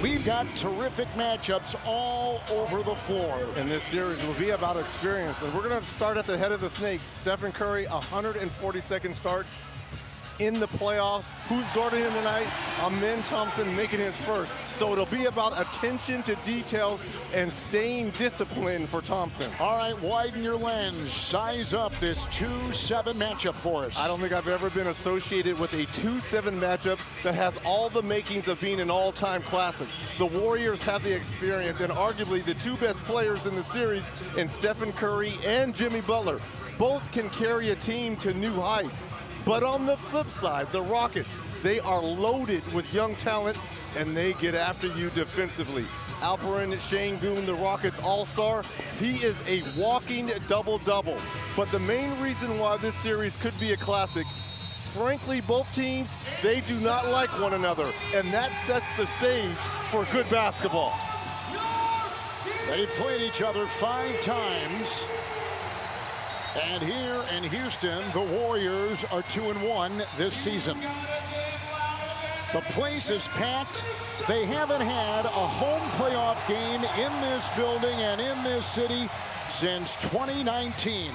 We've got terrific matchups all over the floor. And this series will be about experience. And we're going to start at the head of the snake. Stephen Curry, 142nd start in the playoffs. Who's guarding him tonight? Amen Thompson making his first. So it'll be about attention to details and staying disciplined for Thompson. All right, widen your lens. Size up this 2-7 matchup for us. I don't think I've ever been associated with a 2-7 matchup that has all the makings of being an all-time classic. The Warriors have the experience, and arguably the two best players in the series in Stephen Curry and Jimmy Butler. Both can carry a team to new heights. But on the flip side, the Rockets, they are loaded with young talent, and they get after you defensively. Alperen Sengun, the Rockets all-star, he is a walking double-double. But the main reason why this series could be a classic, frankly, both teams, they do not like one another, and that sets the stage for good basketball. They've played each other 5 times. And here in Houston, the Warriors are 2-1 this season. The place is packed. They haven't had a home playoff game in this building and in this city since 2019.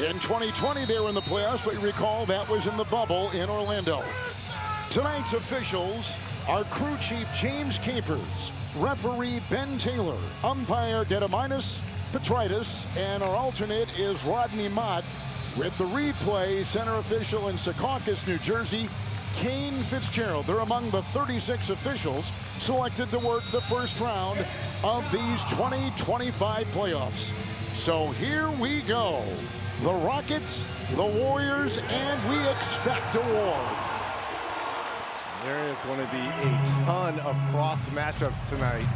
In 2020, they were in the playoffs, but you recall that was in the bubble in Orlando. Tonight's officials are crew chief James Capers, referee Ben Taylor, umpire Gediminas Petritis, and our alternate is Rodney Mott. With the replay, center official in Secaucus, New Jersey, Kane Fitzgerald. They're among the 36 officials selected to work the first round of these 2025 playoffs. So here we go. The Rockets, the Warriors, and we expect a war. There is going to be a ton of cross matchups tonight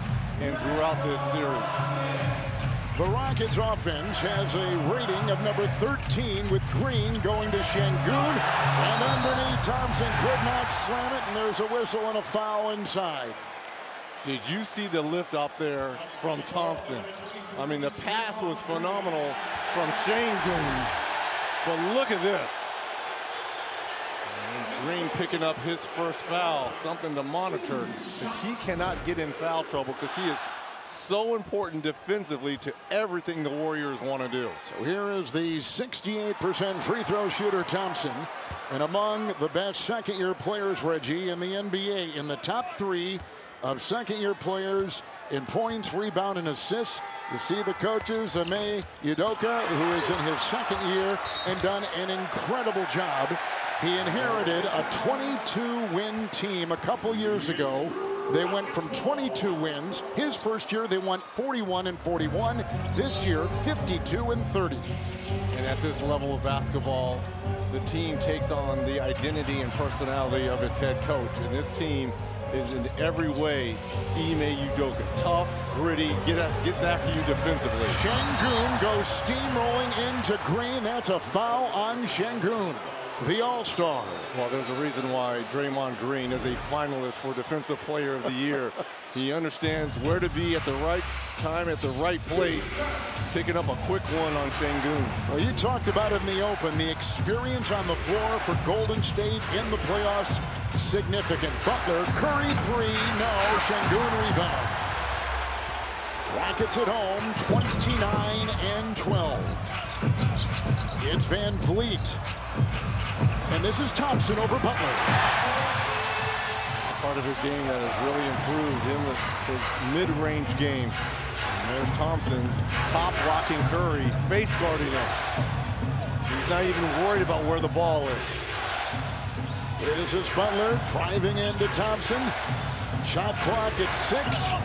and throughout this series. The Rockets offense has a rating of number 13 with Green going to Sengun. And underneath, Thompson could not slam it, and there's a whistle and a foul inside. Did you see the lift up there from Thompson? I mean, the pass was phenomenal from Sengun. But look at this. And Green picking up his first foul, something to monitor. He cannot get in foul trouble because he is so important defensively to everything the Warriors want to do. So here is the 68% free throw shooter Thompson, and among the best second-year players, Reggie, in the NBA, in the top 3 of second-year players in points, rebound, and assists. You see the coaches, Ime Udoka, who is in his second year and done an incredible job. He inherited a 22-win team a couple years ago. They went from 22 wins. His first year, they won 41-41. This year, 52-30. And at this level of basketball, the team takes on the identity and personality of its head coach. And this team is in every way Ime Udoka. Tough, gritty, gets after you defensively. Sengun goes steamrolling into Green. That's a foul on Sengun, the all-star. Well, there's a reason why Draymond Green is a finalist for Defensive Player of the Year. He understands where to be at the right time, at the right place, picking up a quick one on Sengun. Well, you talked about it in the open. The experience on the floor for Golden State in the playoffs, significant. Butler, Curry 3, no, Sengun rebound. Rockets at home, 29-12. It's Van Vliet. And this is Thompson over Butler. Part of his game that has really improved in his mid-range game. And there's Thompson, top blocking Curry, face guarding him. He's not even worried about where the ball is. This is Butler driving into Thompson. Shot clock at 6.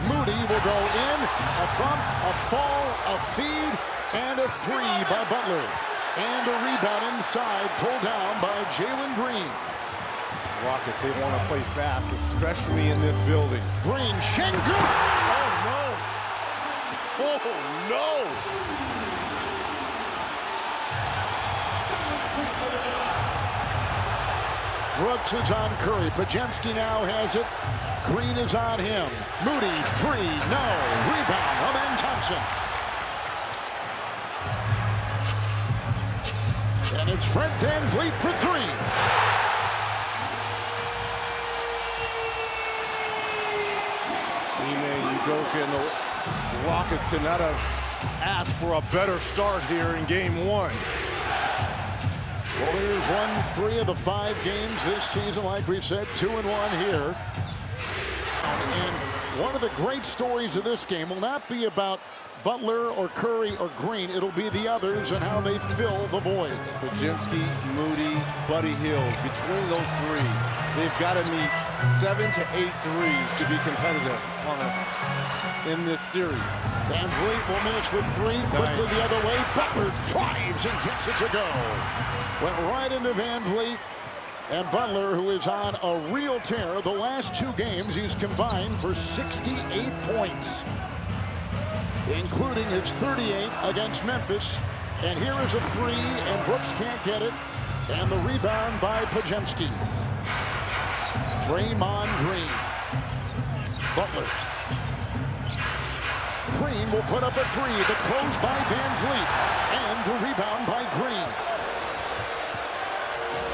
Moody will go in. A bump, a fall, a feed, and a 3 by Butler. And a rebound inside, pulled down by Jalen Green. Rockets, they want to play fast, especially in this building. Green, Sengun! Oh, no! Oh, no! Brooks is on Curry. Podziemski now has it. Green is on him. Moody, 3, no. Rebound, Amen Thompson. And it's Fred Van Vliet for 3. Udoka and the Rockets could not have asked for a better start here in game one. Warriors won 3 of the 5 games this season. Like we said, 2-1 here. And one of the great stories of this game will not be about Butler or Curry or Green. It'll be the others and how they fill the void. Podziemski, Moody, Buddy Hield. Between those 3, they've got to meet 7 to 8 threes to be competitive in this series. Van Vliet will miss the 3. Quickly the other way. Butler drives and gets it to go. Went right into Van Vliet. And Butler, who is on a real tear, the last 2 games he's combined for 68 points, including his 38 against Memphis. And here is a 3, and Brooks can't get it. And the rebound by Podziemski. Draymond Green. Butler. Green will put up a 3. The close by Van Vliet. And the rebound by Green.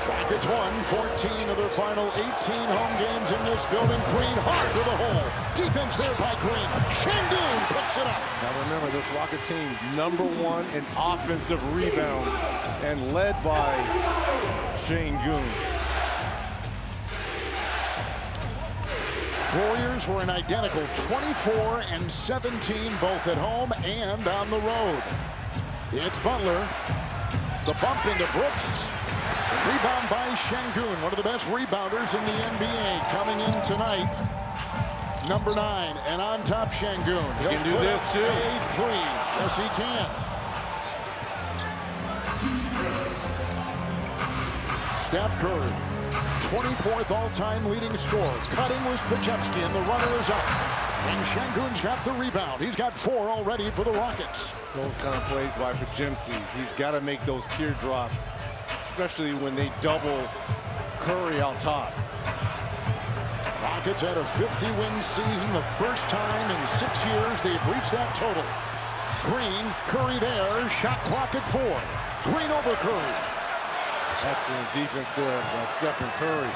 Rockets won 14 of their final 18 home games in this building. Green hard to the hole. Defense there by Green. Şengün picks it up. Now remember, this Rocket team, #1 in offensive rebounds and led by Şengün. Warriors were an identical 24 and 17 both at home and on the road. It's Butler. The bump into Brooks. Rebound by Şengün, one of the best rebounders in the NBA, coming in tonight. Number 9, and on top Şengün. He can do this too. A 3. Yes, he can. Steph Curry, 24th all-time leading scorer. Cutting was Podziemski, and the runner is up. And Şengün's got the rebound. He's got 4 already for the Rockets. Those kind of plays by Podziemski. He's got to make those teardrops, especially when they double Curry out top. Rockets had a 50-win season, the first time in 6 years they've reached that total. Green, Curry there, shot clock at 4. Green over Curry. Excellent defense there by Stephen Curry.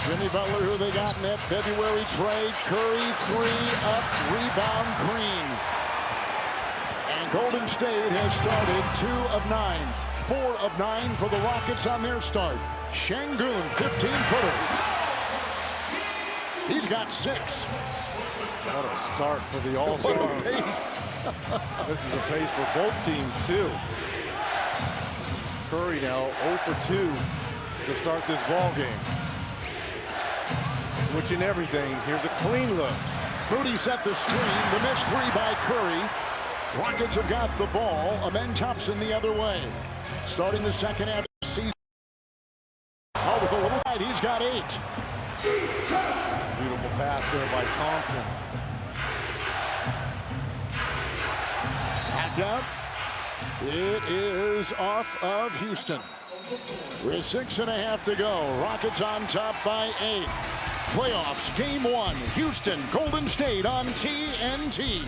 Jimmy Butler, who they got in that February trade. Curry, 3 up, rebound Green. And Golden State has started 2 of 9. 4 of 9 for the Rockets on their start. Şengün, 15-footer. He's got 6. What a start for the All-Star. What a pace. This is a pace for both teams, too. Curry now 0 for 2 to start this ball game. Switching everything. Here's a clean look. Moody set the screen. The missed 3 by Curry. Rockets have got the ball. Amen Thompson the other way. Starting the second half of the season. Oh, with a little right, he's got 8. Beautiful pass there by Thompson. Tagged out. It is off of Houston. With 6.5 to go. Rockets on top by 8. Playoffs, game 1. Houston, Golden State on TNT.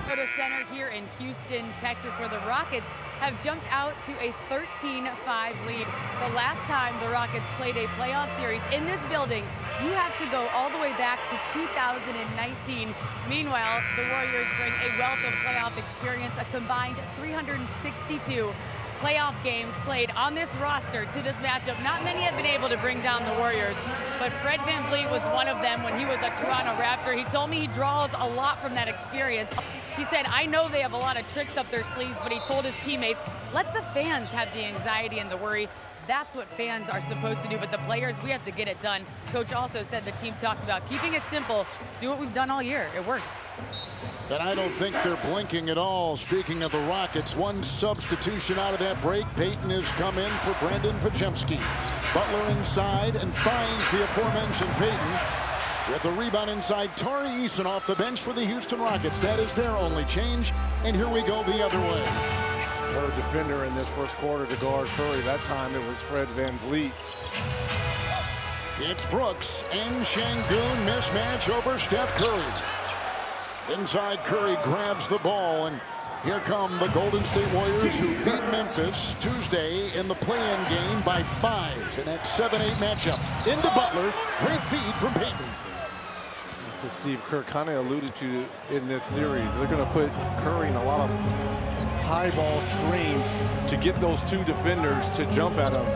Toyota Center here in Houston, Texas, where the Rockets have jumped out to a 13-5 lead. The last time the Rockets played a playoff series in this building, you have to go all the way back to 2019. Meanwhile, the Warriors bring a wealth of playoff experience, a combined 362 playoff games played on this roster to this matchup. Not many have been able to bring down the Warriors, but Fred VanVleet was one of them when he was a Toronto Raptor. He told me he draws a lot from that experience. He said, I know they have a lot of tricks up their sleeves, but he told his teammates, let the fans have the anxiety and the worry. That's what fans are supposed to do, but the players, we have to get it done. Coach also said the team talked about keeping it simple, do what we've done all year. It worked. And I don't think they're blinking at all. Speaking of the Rockets, one substitution out of that break. Payton has come in for Brandon Podziemski. Butler inside and finds the aforementioned Payton. With a rebound inside, Tari Eason off the bench for the Houston Rockets. That is their only change. And here we go the other way. Third defender in this first quarter to guard Curry. That time it was Fred VanVleet. It's Brooks and Şengün mismatch over Steph Curry. Inside, Curry grabs the ball, and Here come the Golden State Warriors, who beat Memphis Tuesday in the play-in game by 5 in that 7-8 matchup. Into Butler, great feed from Payton. That's what Steve Kerr kind of alluded to in this series. They're going to put Curry in a lot of high ball screens to get those two defenders to jump at him.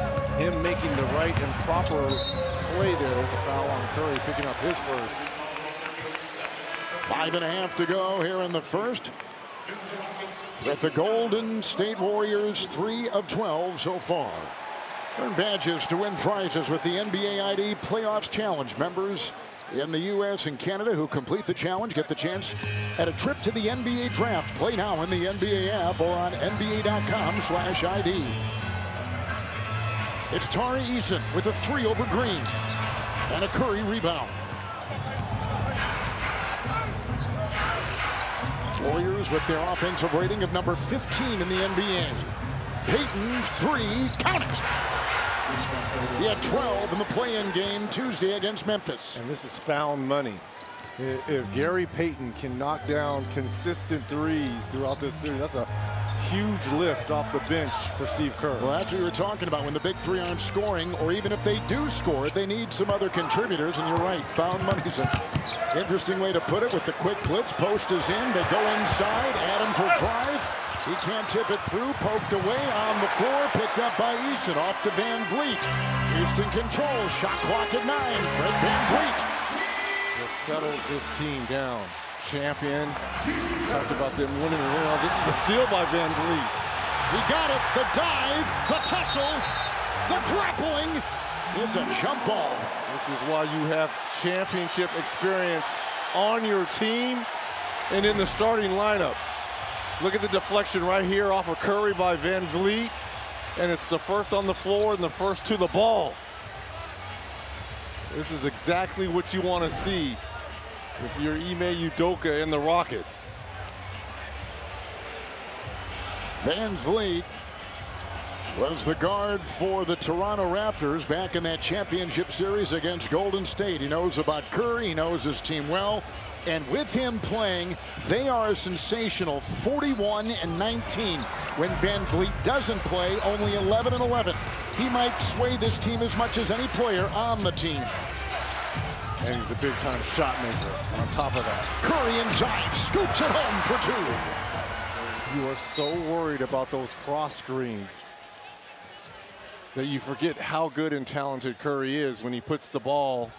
Him making the right and proper play there. There's a foul on Curry, picking up his first. 5.5 to go here in the first. With the Golden State Warriors 3 of 12 so far. Earn badges to win prizes with the NBA ID Playoffs Challenge. Members in the U.S. and Canada who complete the challenge get the chance at a trip to the NBA Draft. Play now in the NBA app or on NBA.com/ID. It's Tari Eason with a 3 over Green and a Curry rebound. Warriors with their offensive rating of number 15 in the NBA. Payton, 3, count it. He had 12 in the play-in game Tuesday against Memphis. And this is found money. If Gary Payton can knock down consistent threes throughout this series, that's a huge lift off the bench for Steve Kerr. Well, that's what we were talking about. When the big three aren't scoring, or even if they do score, they need some other contributors. And you're right, found money's an interesting way to put it. With the quick blitz, post is in. They go inside. Adams will drive. He can't tip it through. Poked away on the floor. Picked up by Eason. Off to Van Vliet. Houston controls. Shot clock at 9. Fred Van Vliet. Just settles this team down. Champion. Talked about them winning the win. This is a steal by Van Vliet. He got it. The dive. The tussle. The grappling. It's a jump ball. This is why you have championship experience on your team and in the starting lineup. Look at the deflection right here off of Curry by Van Vliet. And it's the first on the floor and the first to the ball. This is exactly what you want to see if you're Ime Udoka and the Rockets. Van Vliet was the guard for the Toronto Raptors back in that championship series against Golden State. He knows about Curry. He knows his team well. And with him playing, they are a sensational 41-19. When Van Vliet doesn't play, only 11-11. He might sway this team as much as any player on the team. And he's a big-time shot maker on top of that. Curry inside, scoops it home for 2. You are so worried about those cross screens that you forget how good and talented Curry is. When he puts the ball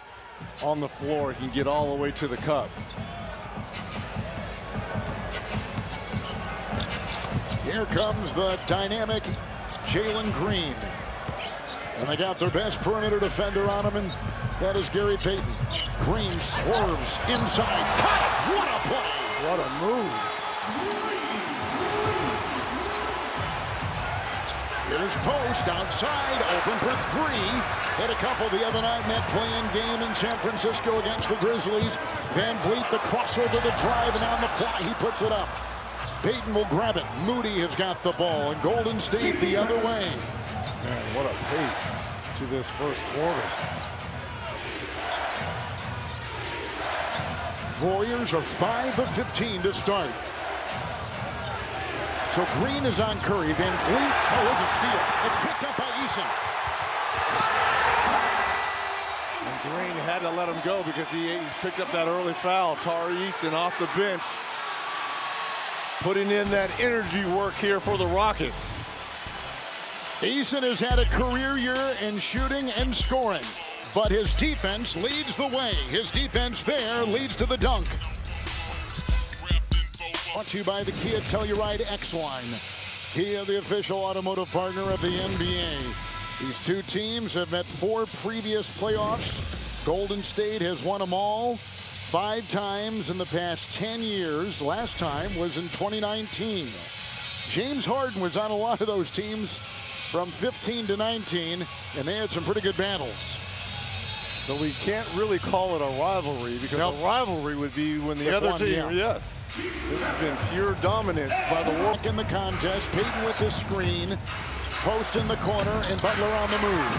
on the floor, he can get all the way to the cup. Here comes the dynamic Jalen Green. And they got their best perimeter defender on him, and that is Gary Payton. Green swerves inside. Cut it! What a play! What a move. Here's Post outside, open for 3. Hit a couple the other night in that play-in game in San Francisco against the Grizzlies. Van Vliet, the crossover, the drive, and on the fly, he puts it up. Payton will grab it. Moody has got the ball, and Golden State the other way. Man, what a pace to this first quarter. Warriors are 5 of 15 to start. So Green is on Curry. Van Vliet, oh, it's a steal. It's picked up by Eason. And Green had to let him go because he picked up that early foul. Tari Eason off the bench, putting in that energy work here for the Rockets. Eason has had a career year in shooting and scoring, but his defense leads the way. His defense there leads to the dunk. Brought to you by the Kia Telluride X-Line. Kia, the official automotive partner of the NBA. These two teams have met 4 previous playoffs. Golden State has won them all 5 times in the past 10 years. Last time was in 2019. James Harden was on a lot of those teams from 15 to 19, and they had some pretty good battles. So we can't really call it a rivalry, because a rivalry would be when the other team, yes. This has been pure dominance by the Warriors. In the contest, Payton with the screen, Post in the corner, and Butler on the move.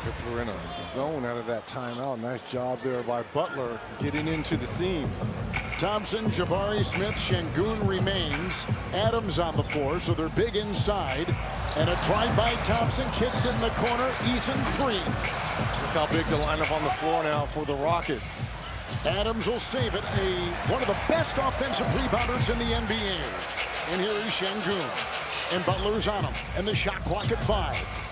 Rockets were in a zone out of that timeout. Nice job there by Butler getting into the seams. Thompson, Jabari Smith, Şengün remains. Adams on the floor, so they're big inside. And a try by Thompson, kicks in the corner. Eason three. Look how big the lineup on the floor now for the Rockets. Adams will save it. One of the best offensive rebounders in the NBA. And here is Şengün. And Butler's on him. And the shot clock at 5.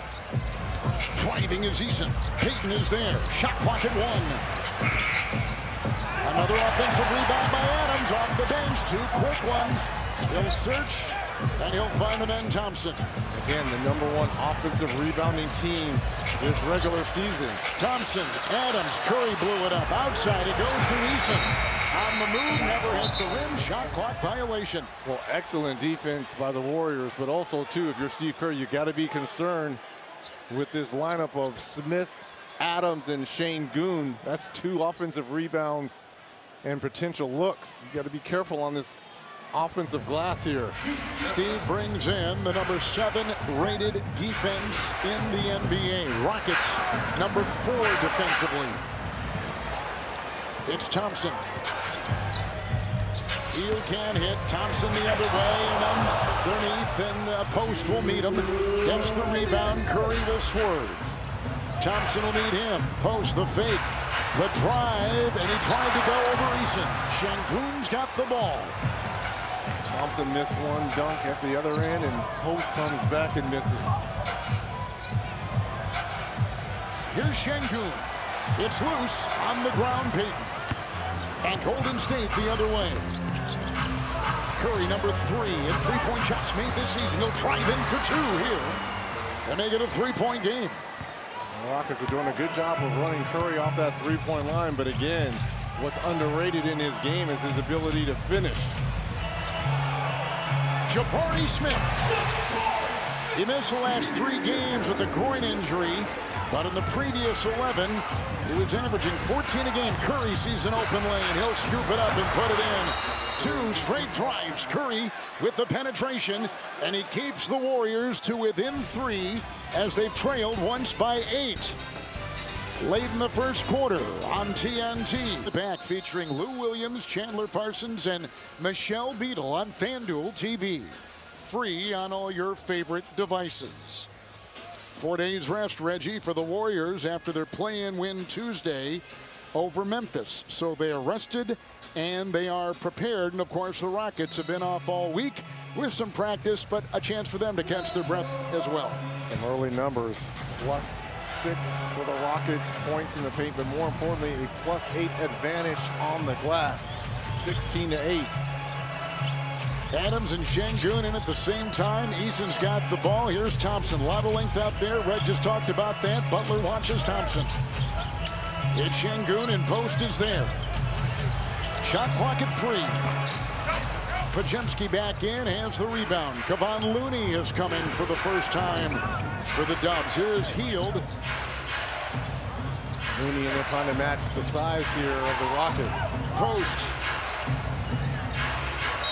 Driving is Eason. Payton is there. Shot clock at 1. Another offensive rebound by Adams off the bench. 2 quick ones. He'll search, and he'll find the man Thompson. Again, the #1 offensive rebounding team this regular season. Thompson, Adams, Curry blew it up. Outside it goes to Eason. On the move, never hit the rim. Shot clock violation. Well, excellent defense by the Warriors, but also, too, if you're Steve Kerr, you got to be concerned with this lineup of Smith, Adams, and Şengün. That's 2 offensive rebounds and potential looks. You got to be careful on this offensive glass here. Steve brings in the #7 rated defense in the NBA. Rockets #4 defensively. It's Thompson. Heel can hit. Thompson the other way and underneath, and a post will meet him. Gets the rebound. Curry will swerve. Thompson will meet him. Post the fake. The drive, and he tried to go over Eason. Şengün's got the ball. Thompson missed one dunk at the other end, and Post comes back and misses. Here's Şengün. It's loose on the ground, Payton. And Golden State the other way. Curry #3 and 3-point shots made this season. He'll drive in for 2 here and make it a 3-point game. The Rockets are doing a good job of running Curry off that 3-point line, but again, what's underrated in his game is his ability to finish. Jabari Smith. He missed the last 3 games with a groin injury, but in the previous 11, he was averaging 14 a game. Curry sees an open lane. He'll scoop it up and put it in. 2 straight drives. Curry with the penetration, and he keeps the Warriors to within 3 as they've trailed once by 8. Late in the first quarter on TNT. Back featuring Lou Williams, Chandler Parsons, and Michelle Beadle on FanDuel TV. Free on all your favorite devices. 4 days rest, Reggie, for the Warriors after their play-in win Tuesday over Memphis. So they are rested and they are prepared. And of course, the Rockets have been off all week with some practice, but a chance for them to catch their breath as well. Some early numbers. +6 for the Rockets, points in the paint, but more importantly, a +8 advantage on the glass. 16-8. Adams and Şengün in at the same time. Eason's got the ball. Here's Thompson. A lot of length out there. Red just talked about that. Butler watches Thompson. It's Şengün, and post is there. Shot clock at 3. Podziemski back in, has the rebound. Kevon Looney is coming for the first time for the Dubs. Here's Hield. Looney, and they're trying to match the size here of the Rockets. Post.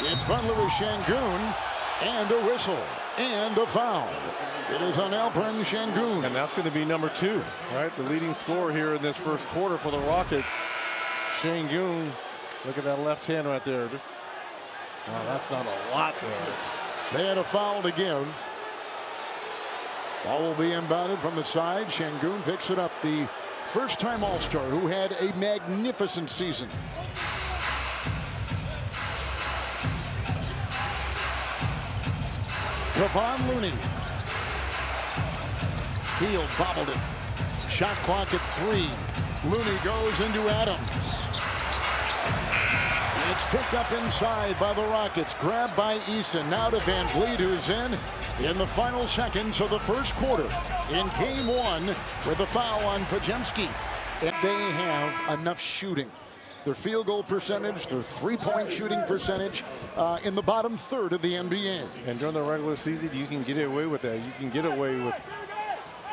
It's Butler with Şengün, and a whistle, and a foul. It is on Alperen Şengün. And that's going to be #2, right? The leading scorer here in this first quarter for the Rockets. Şengün, look at that left hand right there. Wow, that's not a lot there. They had a foul to give. Ball will be inbounded from the side. Şengün picks it up. The first-time All-Star who had a magnificent season. Kevon Looney. Hield bobbled it. Shot clock at 3. Looney goes into Adams. It's picked up inside by the Rockets. Grabbed by Eason. Now to Van Vliet, who's in the final seconds of the first quarter in game 1 with a foul on Podziemski. And they have enough shooting. Their field goal percentage, their 3-point shooting percentage in the bottom third of the NBA. And during the regular season, you can get away with that. You can get away with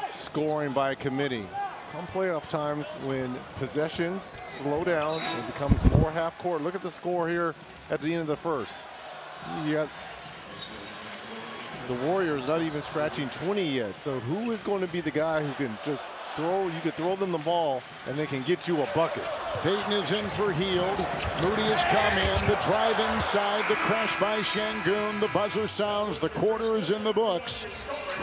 scoring by committee. Come playoff times, when possessions slow down, it becomes more half court. Look at the score here at the end of the first. You got the Warriors not even scratching 20 yet. So who is going to be the guy who can just You could throw them the ball, and they can get you a bucket. Payton is in for Hield. Moody has come in. The drive inside. The crash by Şengün. The buzzer sounds. The quarter is in the books.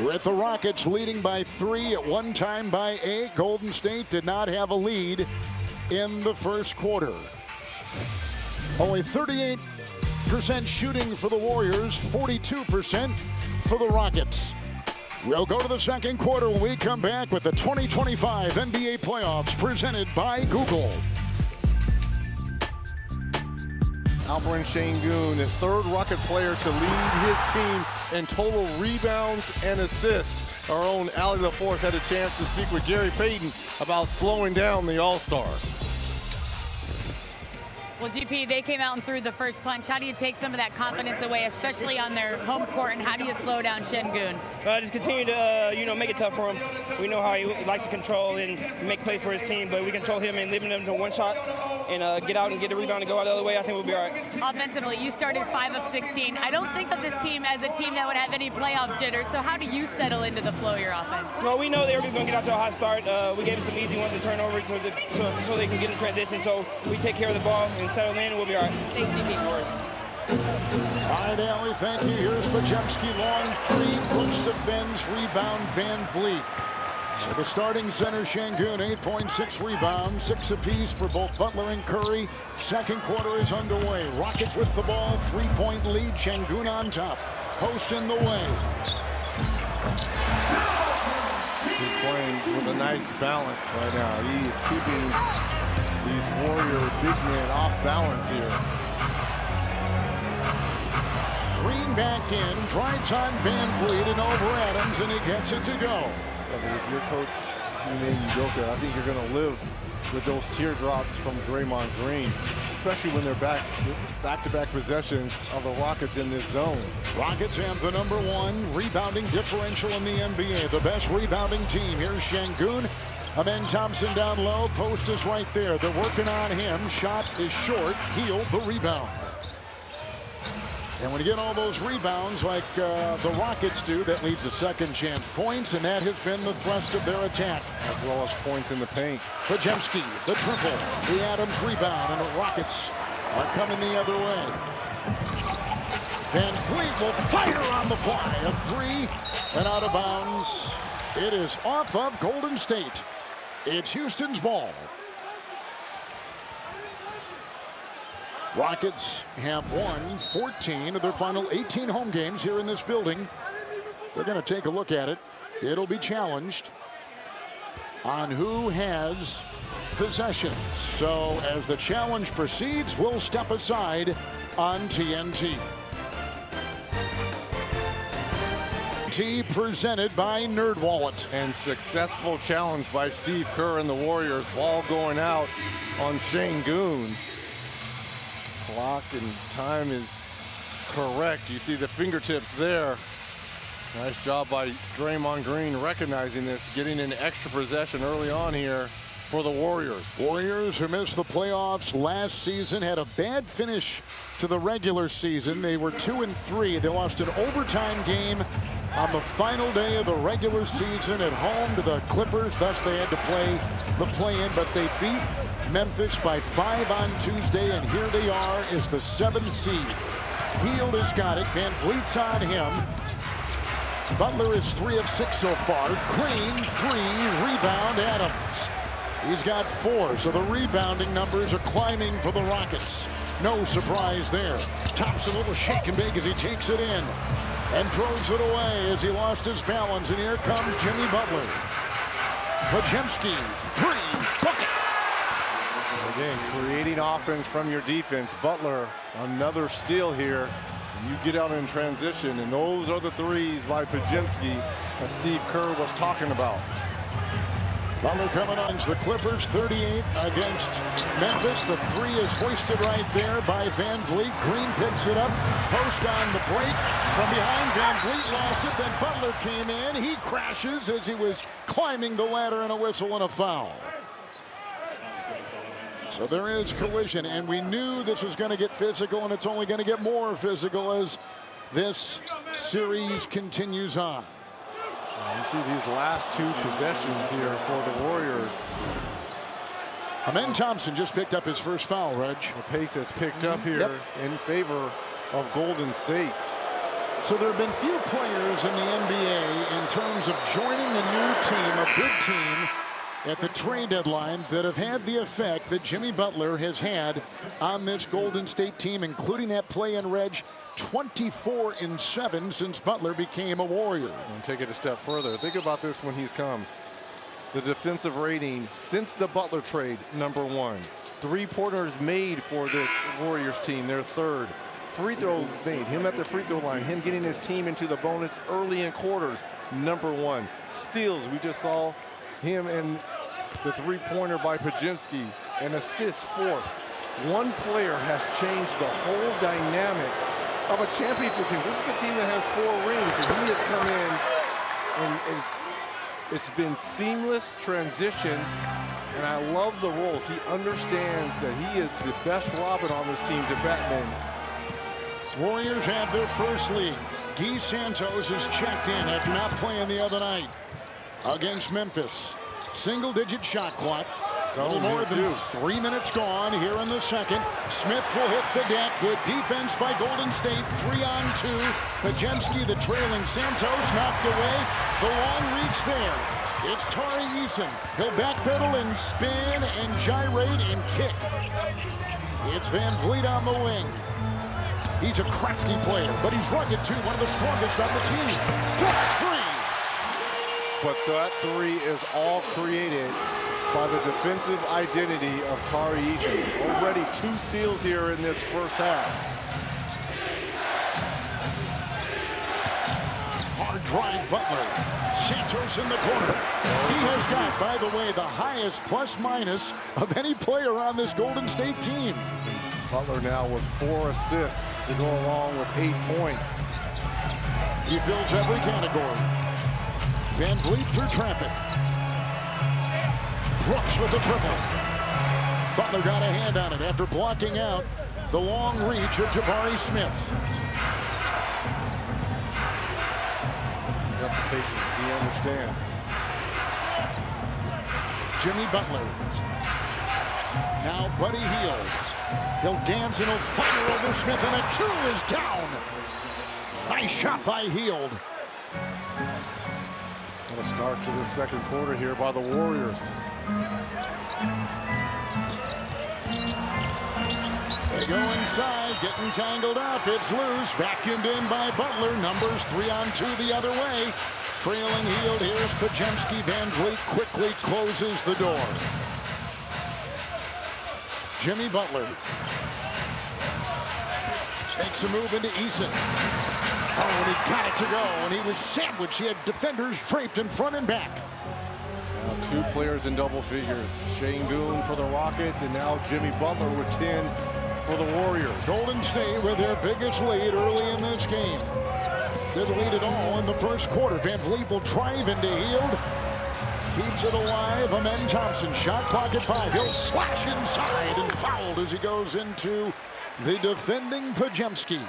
With the Rockets leading by 3, at one time by 8. Golden State did not have a lead in the first quarter. Only 38% shooting for the Warriors, 42% for the Rockets. We'll go to the second quarter when we come back with the 2025 NBA playoffs presented by Google. Alperen Şengün, the third Rocket player to lead his team in total rebounds and assists. Our own Allie LaForce had a chance to speak with Gary Payton about slowing down the All-Star. Well, GP, they came out and threw the first punch. How do you take some of that confidence away, especially on their home court, and how do you slow down Şengün? Just continue to, make it tough for him. We know how he likes to control and make plays for his team, but we control him and limit him to one shot and get out and get a rebound and go out the other way. I think we'll be all right. Offensively, you started 5 of 16. I don't think of this team as a team that would have any playoff jitters, so how do you settle into the flow of your offense? Well, we know they're going to get out to a hot start. We gave them some easy ones to turn over so they can get in transition, so we take care of the ball and settle in, and we'll be all right. Thanks, GP. All right, Allie, thank you. Here's Podziemski, long three. Brooks defends, rebound, Van Vliet. So the starting center, Şengün, 8.6 rebounds, 6 apiece for both Butler and Curry. Second quarter is underway. Rockets with the ball, 3-point lead. Şengün on top. Post in the way. He's playing with a nice balance right now. He is keeping these Warrior big men off balance here. Green back in, drives on Van Vliet and over Adams, and he gets it to go. If you're Coach Ime Udoka, I think you're going to live with those teardrops from Draymond Green, especially when they're back-to-back possessions of the Rockets in this zone. Rockets have the #1 rebounding differential in the NBA, the best rebounding team. Here's Şengün. Amen Thompson down low. Post is right there. They're working on him. Shot is short. Hield the rebound. And when you get all those rebounds like the Rockets do, that leads to second chance points, and that has been the thrust of their attack. As well as points in the paint. Podziemski, the triple, the Adams rebound, and the Rockets are coming the other way. Van Vliet will fire on the fly. A three and out of bounds. It is off of Golden State. It's Houston's ball. Rockets have won 14 of their final 18 home games here in this building. They're going to take a look at it. It'll be challenged on who has possession. So as the challenge proceeds, we'll step aside on TNT. Presented by NerdWallet. And successful challenge by Steve Kerr and the Warriors. Ball going out on Şengün. Clock and time is correct. You see the fingertips there. Nice job by Draymond Green recognizing this, getting an extra possession early on here for the Warriors. Warriors, who missed the playoffs last season, had a bad finish to the regular season. They were 2-3. They lost an overtime game on the final day of the regular season at home to the Clippers. Thus, they had to play the play-in, but they beat Memphis by 5 on Tuesday, and here they are as the 7th seed. Hield has got it. Van Vliet's on him. Butler is 3 of 6 so far. Green, 3, rebound Adams. He's got 4, so the rebounding numbers are climbing for the Rockets. No surprise there. Thompson, a little shake and bake as he takes it in and throws it away as he lost his balance, and here comes Jimmy Butler. Podziemski, 3, bucket. Again, creating offense from your defense. Butler, another steal here. You get out in transition, and those are the threes by Podziemski that Steve Kerr was talking about. Butler coming on the Clippers, 38 against Memphis. The 3 is hoisted right there by Van Vliet. Green picks it up. Post on the break. From behind, Van Vliet lost it. Then Butler came in. He crashes as he was climbing the ladder, and a whistle and a foul. So there is collision, and we knew this was going to get physical, and it's only going to get more physical as this series continues on. You see these last two possessions here for the Warriors. Amen Thompson just picked up his first foul, Reg. The pace has picked up here in favor of Golden State. So there have been few players in the NBA in terms of joining a new team, a good team, at the trade deadline that have had the effect that Jimmy Butler has had on this Golden State team, including that play in, Reg, 24-7 since Butler became a Warrior. And take it a step further. Think about this when he's come. The defensive rating since the Butler trade, #1. Three-pointers made for this Warriors team, their third. Free throw made, him at the free throw line, him getting his team into the bonus early in quarters, #1. Steals, we just saw him in the three-pointer by Podziemski, and assists, fourth. One player has changed the whole dynamic of a championship team. This is a team that has 4 rings, and he has come in and it's been seamless transition, and I love the roles. He understands that he is the best Robin on this team to Batman. Warriors have their first lead. Guy Santos is checked in after not playing the other night against Memphis. Single-digit shot clock. A little more than 3 minutes gone here in the second. Smith will hit the deck. Good defense by Golden State. 3-on-2. Podziemski, the trailing Santos, knocked away. The long reach there. It's Tari Eason. He'll backpedal and spin and gyrate and kick. It's Van Vliet on the wing. He's a crafty player, but he's rugged too. One of the strongest on the team. Just 3. But that 3 is all created by the defensive identity of Tari Eason. Already 2 steals here in this first half. Hard drive Butler. Santos in the corner. He has got, by the way, the highest plus-minus of any player on this Golden State team. Butler now with 4 assists to go along with 8 points. He fills every category. Van Vliet through traffic. Brooks with the triple. Butler got a hand on it after blocking out the long reach of Jabari Smith. Got the patience, he understands. Jimmy Butler. Now Buddy Hield. He'll dance and he'll fire over Smith, and a 2 is down. Nice shot by Hield. What a start to the second quarter here by the Warriors. They go inside, getting tangled up. It's loose, vacuumed in by Butler. Numbers 3-on-2 the other way. Trailing Hield, here's Podziemski. Van Vliet quickly closes the door. Jimmy Butler makes a move into Eason. Oh, and he got it to go, and he was sandwiched. He had defenders draped in front and back. Now 2 players in double figures. Şengün for the Rockets, and now Jimmy Butler with 10 for the Warriors. Golden State with their biggest lead early in this game. Didn't lead at all in the first quarter. Van Vliet will drive into Hield. Keeps it alive. Amen Thompson, shot clock at 5. He'll slash inside and fouled as he goes into the defending Podziemski.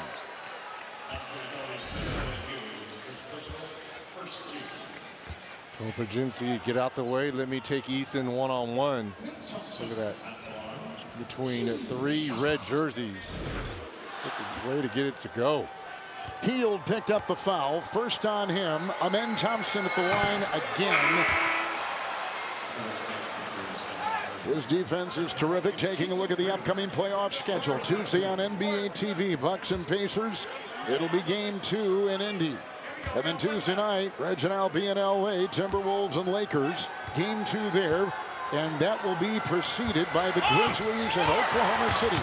So Podziemski, get out the way. Let me take Eason one-on-one. Look at that. Between 3 red jerseys. That's a way to get it to go. Hield picked up the foul. First on him. Amen Thompson at the line again. His defense is terrific. Taking a look at the upcoming playoff schedule. Tuesday on NBA TV, Bucks and Pacers. It'll be game 2 in Indy. And then Tuesday night, Reg and I'll be in LA, Timberwolves and Lakers. Game 2 there. And that will be preceded by the Grizzlies and Oklahoma City.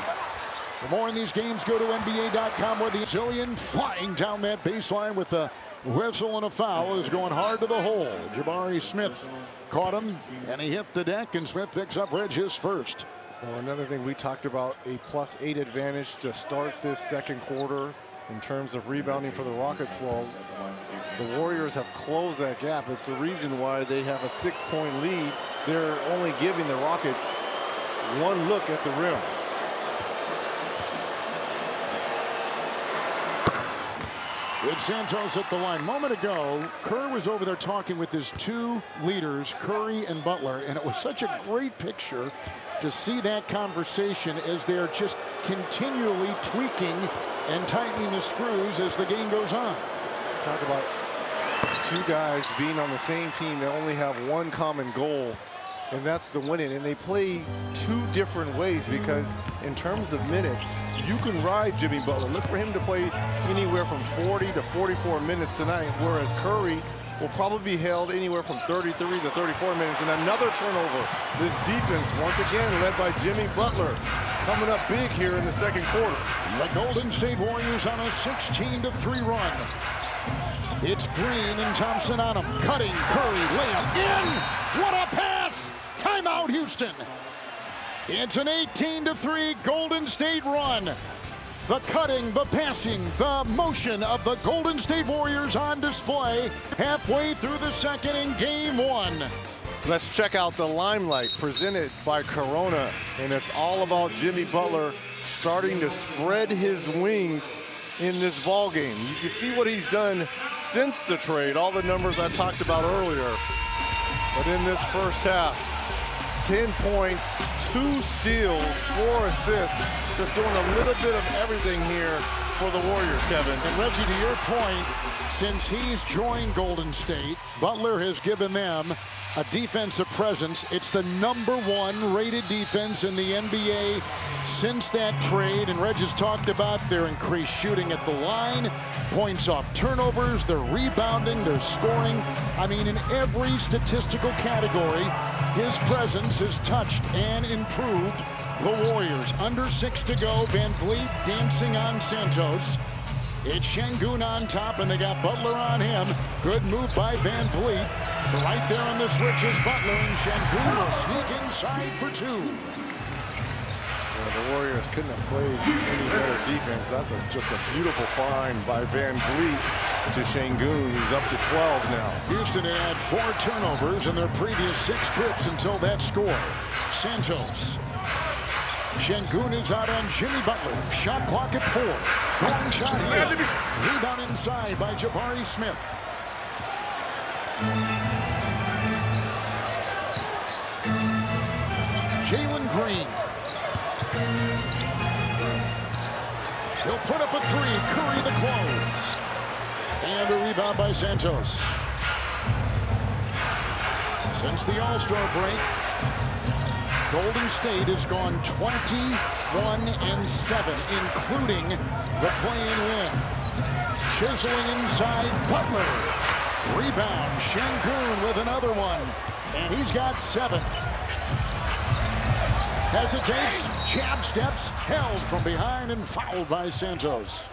For more on these games, go to NBA.com, where the Zillion flying down that baseline with a whistle and a foul is going hard to the hole. Jabari Smith caught him, and he hit the deck, and Smith picks up Reg's first. Well, another thing, we talked about a +8 advantage to start this second quarter in terms of rebounding for the Rockets. Well, the Warriors have closed that gap. It's a reason why they have a 6-point lead. They're only giving the Rockets 1 look at the rim. With Santos at the line. A moment ago, Kerr was over there talking with his two leaders, Curry and Butler, and it was such a great picture to see that conversation as they're just continually tweaking and tightening the screws as the game goes on. Talk about two guys being on the same team that only have one common goal, and that's the winning. And they play two different ways because in terms of minutes, you can ride Jimmy Butler. Look for him to play anywhere from 40 to 44 minutes tonight, whereas Curry will probably be held anywhere from 33 to 34 minutes. And another turnover. This defense, once again, led by Jimmy Butler, coming up big here in the second quarter. The Golden State Warriors on a 16-3 run. It's Green and Thompson on him. Cutting, Curry, layup in. What a pass! Timeout, Houston. It's an 18-3 Golden State run. The cutting, the passing, the motion of the Golden State Warriors on display halfway through the second in game one. Let's check out the limelight presented by Corona, and it's all about Jimmy Butler starting to spread his wings in this ball game. You can see what he's done since the trade, all the numbers I talked about earlier. But in this first half, 10 points, 2 steals, 4 assists, just doing a little bit of everything here for the Warriors, Kevin. And Reggie, to your point, since he's joined Golden State, Butler has given them a defensive presence. It's the #1 rated defense in the NBA since that trade. And Reg has talked about their increased shooting at the line, points off turnovers, their rebounding, their scoring. I mean, in every statistical category, his presence has touched and improved the Warriors. Under 6 to go, Van Vliet dancing on Santos. It's Şengün on top, and they got Butler on him. Good move by Van Vliet. Right there on the switch is Butler, and Şengün will sneak inside for 2. Yeah, the Warriors couldn't have played any better defense. That's just a beautiful find by Van Vliet to Şengün. He's up to 12 now. Houston had 4 turnovers in their previous 6 trips until that score. Santos. Şengün is out on Jimmy Butler. Shot clock at 4. Long shot here. Rebound inside by Jabari Smith. Jalen Green. He'll put up a 3. Curry the close. And a rebound by Santos. Since the All-Star break, Golden State has gone 21-7, including the play-in win. Chiseling inside, Butler. Rebound, Şengün with another one. And he's got 7. Hesitates, jab steps, held from behind and fouled by Santos.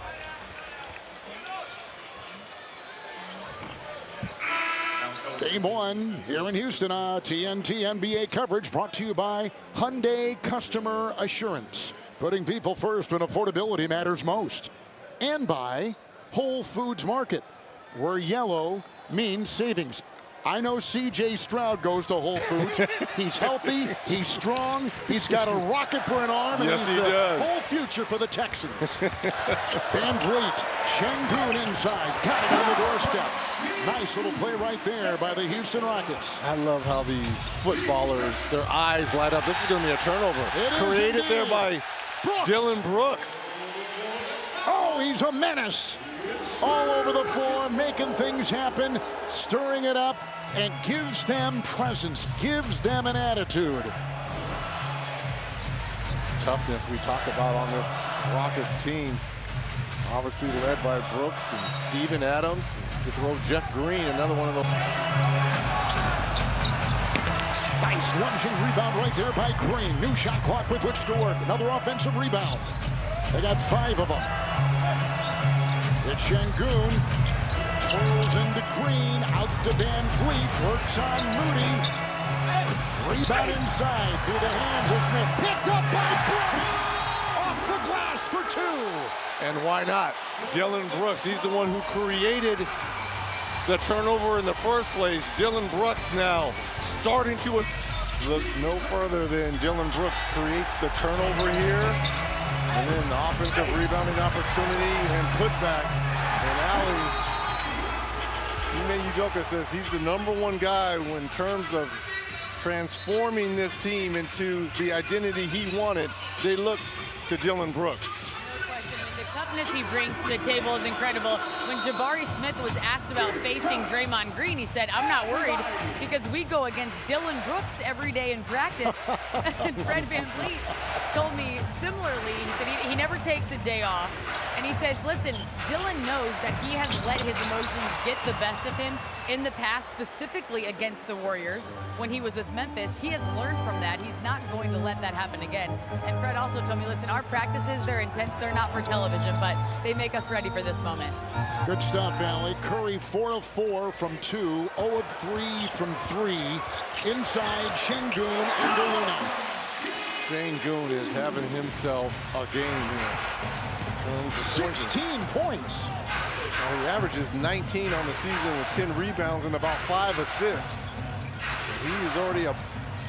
Game 1 here in Houston. TNT NBA coverage brought to you by Hyundai Customer Assurance, putting people first when affordability matters most. And by Whole Foods Market, where yellow means savings. I know C.J. Stroud goes to Whole Foods. He's healthy, he's strong, he's got a rocket for an arm, and yes, he's he does. Whole future for the Texans. Van Vliet, Şengün inside, got it on the doorstep. Nice little play right there by the Houston Rockets. I love how these footballers, their eyes light up. This is going to be a turnover. Created there by Brooks. Dillon Brooks. Oh, he's a menace. All over the floor, making things happen, stirring it up, and gives them presence, gives them an attitude. Toughness we talk about on this Rockets team. Obviously led by Brooks and Steven Adams. You throw Jeff Green, another one of those. Nice lunging rebound right there by Green. New shot clock with which to work. Another offensive rebound. They got 5 of them. It's Şengün. Twirls into Green. Out to Van Vliet. Works on Moody. Rebound inside through the hands of Smith. Picked up by Brooks. Off the glass for 2. And why not? Dillon Brooks, he's the one who created the turnover in the first place. Dillon Brooks now starting to look no further than Dillon Brooks creates the turnover here. And then the offensive rebounding opportunity and putback. And Ali, Ime Udoka says he's the #1 guy in terms of transforming this team into the identity he wanted. They looked to Dillon Brooks. The toughness he brings to the table is incredible. When Jabari Smith was asked about facing Draymond Green, he said, "I'm not worried because we go against Dillon Brooks every day in practice." And Fred VanVleet told me similarly. He said he never takes a day off. And he says, listen, Dillon knows that he has let his emotions get the best of him in the past, specifically against the Warriors when he was with Memphis. He has learned from that. He's not going to let that happen again. And Fred also told me, listen, our practices, they're intense. They're not for television, but they make us ready for this moment. Good stuff, Allie. Curry 4 of 4 from 2, 0 of 3 from 3. Inside, Şengün and Deluna. Şengün is having himself a game here. 16 points. Well, he averages 19 on the season with 10 rebounds and about 5 assists. He is already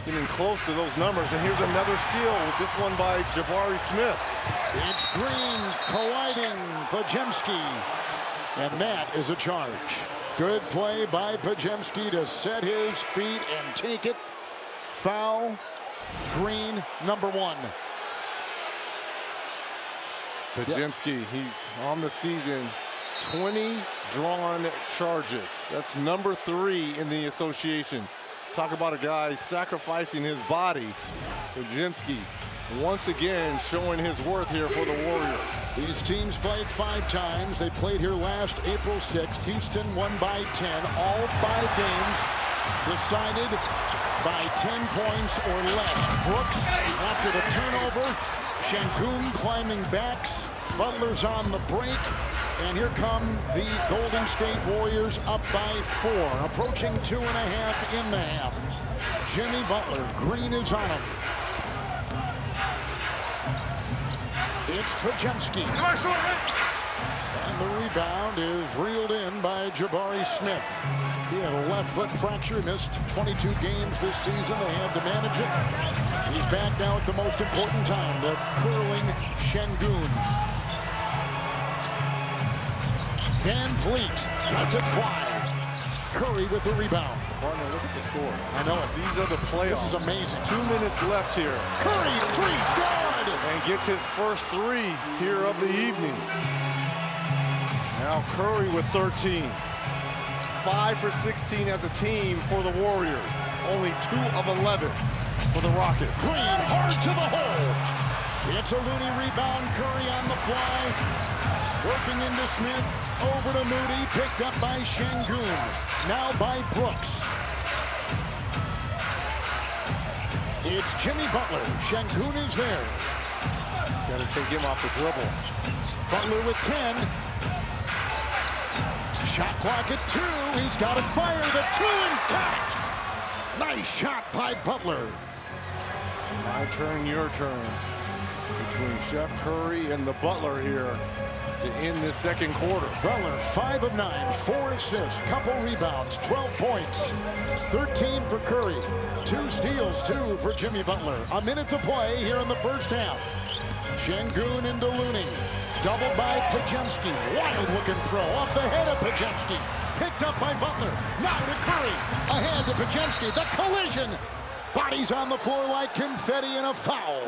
getting close to those numbers. And here's another steal with this one by Jabari Smith. It's Green colliding Podziemski. And that is a charge. Good play by Podziemski to set his feet and take it. Foul. Green, #1. Podziemski, he's on the season, 20 drawn charges. That's #3 in the association. Talk about a guy sacrificing his body. Podziemski once again showing his worth here for the Warriors. These teams played 5 times. They played here last April 6th. Houston won by 10. All 5 games decided by 10 points or less. Brooks after the turnover. Şengün climbing backs. Butler's on the break. And here come the Golden State Warriors up by 4. Approaching 2.5 in the half. Jimmy Butler. Green is on him. It's Podziemski. And the rebound is reeled in by Jabari Smith. He had a left foot fracture, missed 22 games this season. They had to manage it. He's back now at the most important time, the curling Şengün. VanVleet lets it fly. Curry with the rebound. Partner, look at the score. I know it. These are the playoffs. This is amazing. 2 minutes left here. Curry, 3, good! And gets his first 3 here of the evening. Now Curry with 13. 5 for 16 as a team for the Warriors. Only 2 of 11 for the Rockets. Green hard to the hole. It's a Looney rebound. Curry on the fly. Working into Smith. Over to Moody. Picked up by Şengün. Now by Brooks. It's Jimmy Butler. Şengün is there. Got to take him off the dribble. Butler with 10. Shot clock at 2. He's got to fire the 2 and got it. Nice shot by Butler. My turn, your turn. Between Chef Curry and the Butler here to end this second quarter. Butler 5 of 9, 4 assists, couple rebounds, 12 points, 13 for Curry, 2 steals, 2 for Jimmy Butler. A minute to play here in the first half. Şengün into Looney. Doubled by Podziemski. Wild-looking throw off the head of Podziemski. Picked up by Butler. Now to Curry. Ahead to Podziemski. The collision. Bodies on the floor like confetti and a foul.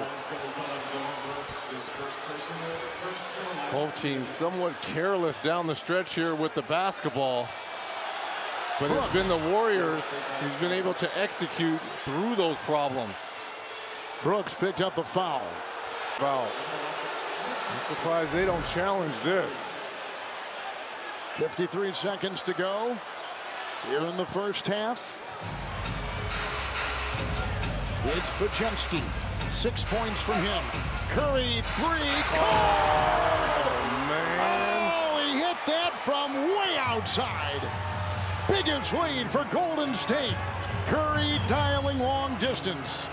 Both teams somewhat careless down the stretch here with the basketball. But It's been the Warriors who's been able to execute through those problems. Brooks picked up the foul. Wow. I'm surprised they don't challenge this. 53 seconds to go here in the first half. It's Podziemski. 6 points from him. Curry, 3. Oh, man. Oh, he hit that from way outside. Biggest lead for Golden State. Curry dialing long distance.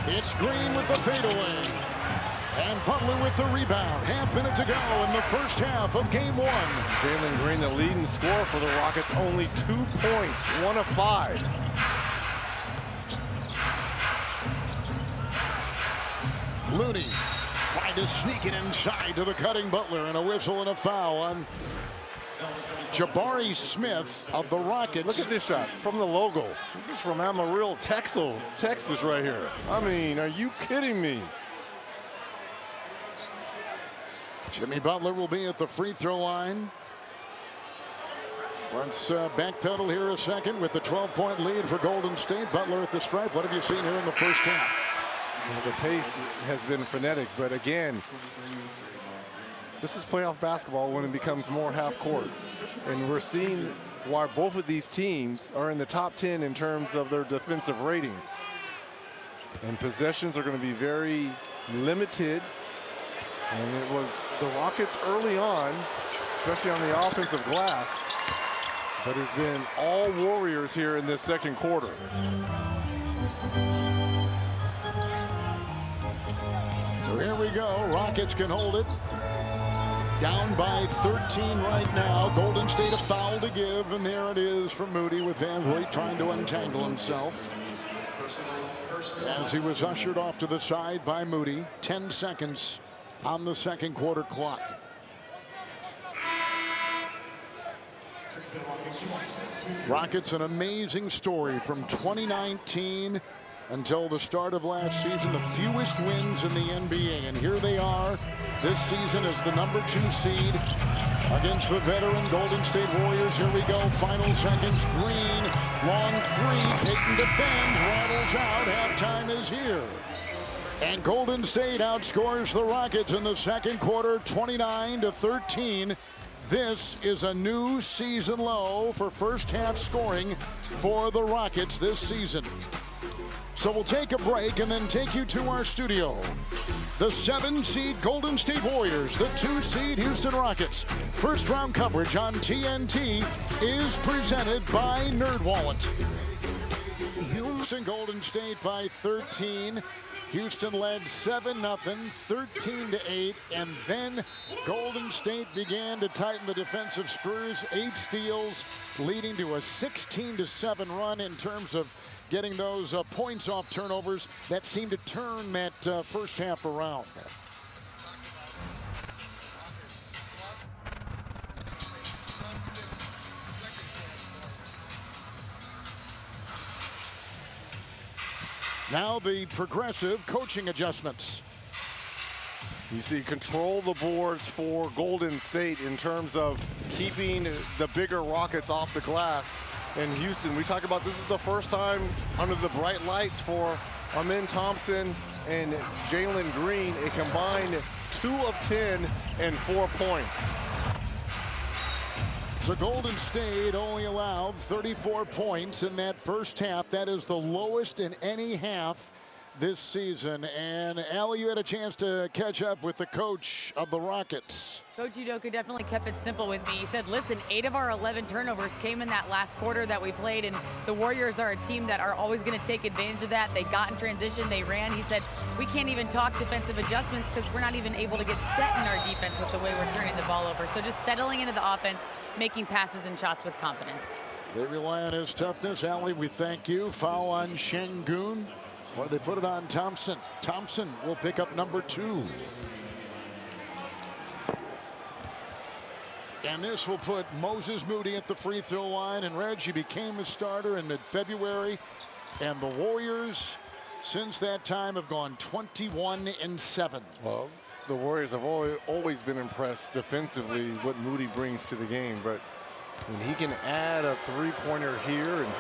It's Green with the fadeaway. And Butler with the rebound. Half minute to go in the first half of game 1. Jalen Green, the leading scorer for the Rockets, only 2 points, 1 of 5. Looney trying to sneak it inside to the cutting Butler, and a whistle and a foul on Jabari Smith of the Rockets. Look at this shot from the logo. This is from Amarillo, Texas right here. I mean, are you kidding me? Jimmy Butler will be at the free throw line. Let's backpedal here a second with the 12-point lead for Golden State. Butler at the stripe. What have you seen here in the first half? Well, the pace has been frenetic, but again, this is playoff basketball when it becomes more half court. And we're seeing why both of these teams are in the top 10 in terms of their defensive rating. And possessions are going to be very limited. And it was the Rockets early on, especially on the offensive glass, but it's been all Warriors here in this second quarter. So here we go. Rockets can hold it. Down by 13 right now. Golden State a foul to give, and there it is for Moody with VanVleet trying to untangle himself. As he was ushered off to the side by Moody. 10 seconds on the second quarter clock. Rockets, an amazing story from 2019 until the start of last season, the fewest wins in the NBA, and here they are this season as the #2 seed against the veteran Golden State Warriors. Here we go, final seconds. Green, long three, Payton defends, rattles out, halftime is here. And Golden State outscores the Rockets in the second quarter, 29-13. This is a new season low for first half scoring for the Rockets this season. So we'll take a break and then take you to our studio. The 7-seed Golden State Warriors, the 2-seed Houston Rockets. First round coverage on TNT is presented by NerdWallet. Houston, Golden State by 13. Houston led 7-0, 13-8, and then Golden State began to tighten the defensive screws. 8 steals, leading to a 16-7 run in terms of getting those points off turnovers that seemed to turn that first half around. Now the progressive coaching adjustments. You see, control the boards for Golden State in terms of keeping the bigger Rockets off the glass. In Houston, we talk about this is the first time under the bright lights for Amen Thompson and Jalen Green, a combined 2 of 10 and 4 points. So Golden State only allowed 34 points in that first half. That is the lowest in any half this season. And Allie, you had a chance to catch up with the coach of the Rockets. Coach Udoka definitely kept it simple with me. He said, listen, 8 of our 11 turnovers came in that last quarter that we played, and the Warriors are a team that are always going to take advantage of that. They got in transition, they ran. He said, we can't even talk defensive adjustments because we're not even able to get set in our defense with the way we're turning the ball over. So just settling into the offense, making passes and shots with confidence. They rely on his toughness. Allie, we thank you. Foul on Şengün. Or they put it on Thompson. Thompson will pick up #2. And this will put Moses Moody at the free throw line. And Reggie became a starter in mid-February. And the Warriors, since that time, have gone 21-7. Well, the Warriors have always been impressed defensively what Moody brings to the game. But when he can add a three-pointer here and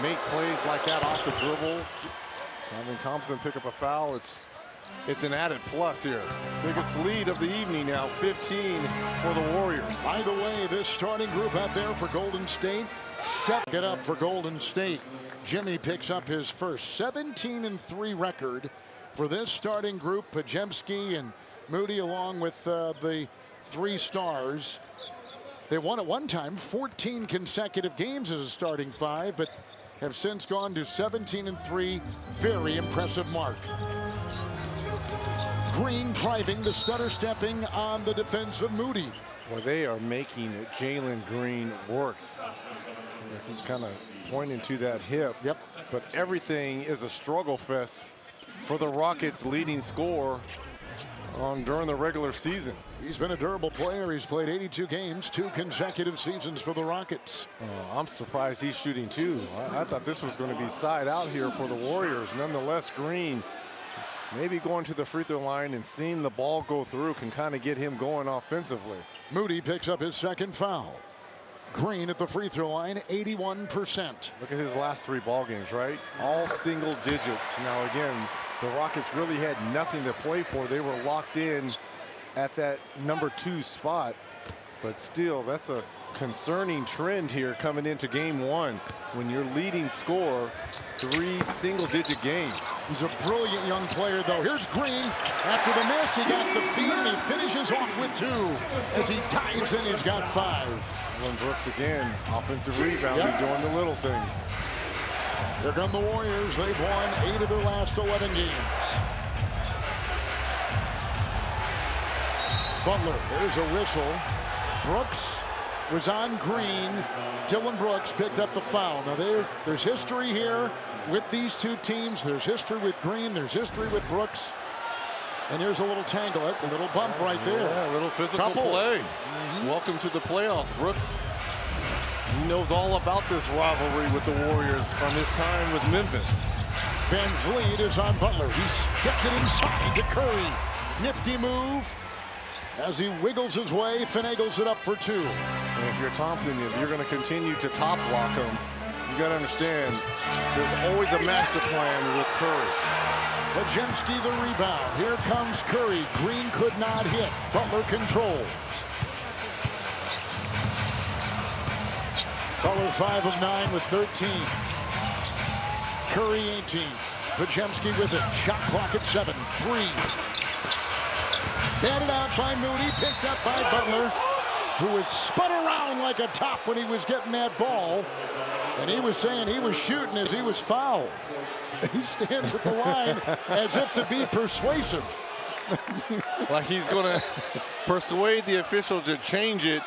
make plays like that off the dribble, having Thompson pick up a foul, it's an added plus here. Biggest lead of the evening now, 15 for the Warriors. By the way, this starting group out there for Golden State, set it up for Golden State. Jimmy picks up his first 17-3 record for this starting group. Podziemski and Moody along with the 3 stars. They won at one time 14 consecutive games as a starting 5, but have since gone to 17-3. Very impressive mark. Green driving, the stutter stepping on the defensive Moody. Well, they are making Jalen Green work. He's kind of pointing to that hip. Yep. But everything is a struggle fest for the Rockets' leading scorer during the regular season. He's been a durable player. He's played 82 games, 2 consecutive seasons for the Rockets. I'm surprised he's shooting too. I thought this was going to be side out here for the Warriors. Nonetheless, Green maybe going to the free throw line and seeing the ball go through can kind of get him going offensively. Moody picks up his second foul. Green at the free throw line, 81%. Look at his last 3 ball games, right? All single digits. Now again, the Rockets really had nothing to play for. They were locked in at that number 2 spot, but still, that's a concerning trend here coming into game 1 when your leading scorer 3 single-digit games. He's a brilliant young player, though. Here's Green. After the miss, he got the feed, and he finishes off with 2. As he dives in, he's got 5. Dillon Brooks again, offensive rebounding, doing the little things. Here come the Warriors. They've won 8 of their last 11 games. Butler, there's a whistle. Brooks was on Green. Dillon Brooks picked up the foul. Now there's history here with these 2 teams. There's history with Green. There's history with Brooks. And here's a little tangle, a little bump right there. Yeah, a little physical play. Welcome to the playoffs, Brooks. He knows all about this rivalry with the Warriors from his time with Memphis. Van Vliet is on Butler. He gets it inside to Curry. Nifty move. As he wiggles his way, finagles it up for 2. And if you're Thompson, if you're going to continue to top block him, you got to understand there's always a master plan with Curry. Podziemski the rebound. Here comes Curry. Green could not hit. Butler controls. Butler 5 of 9 with 13. Curry 18. Podziemski with it. Shot clock at 7. 3. Batted out by Moody. Picked up by Butler, who was spun around like a top when he was getting that ball. And he was saying he was shooting as he was fouled. He stands at the line as if to be persuasive. Like he's going to persuade the official to change it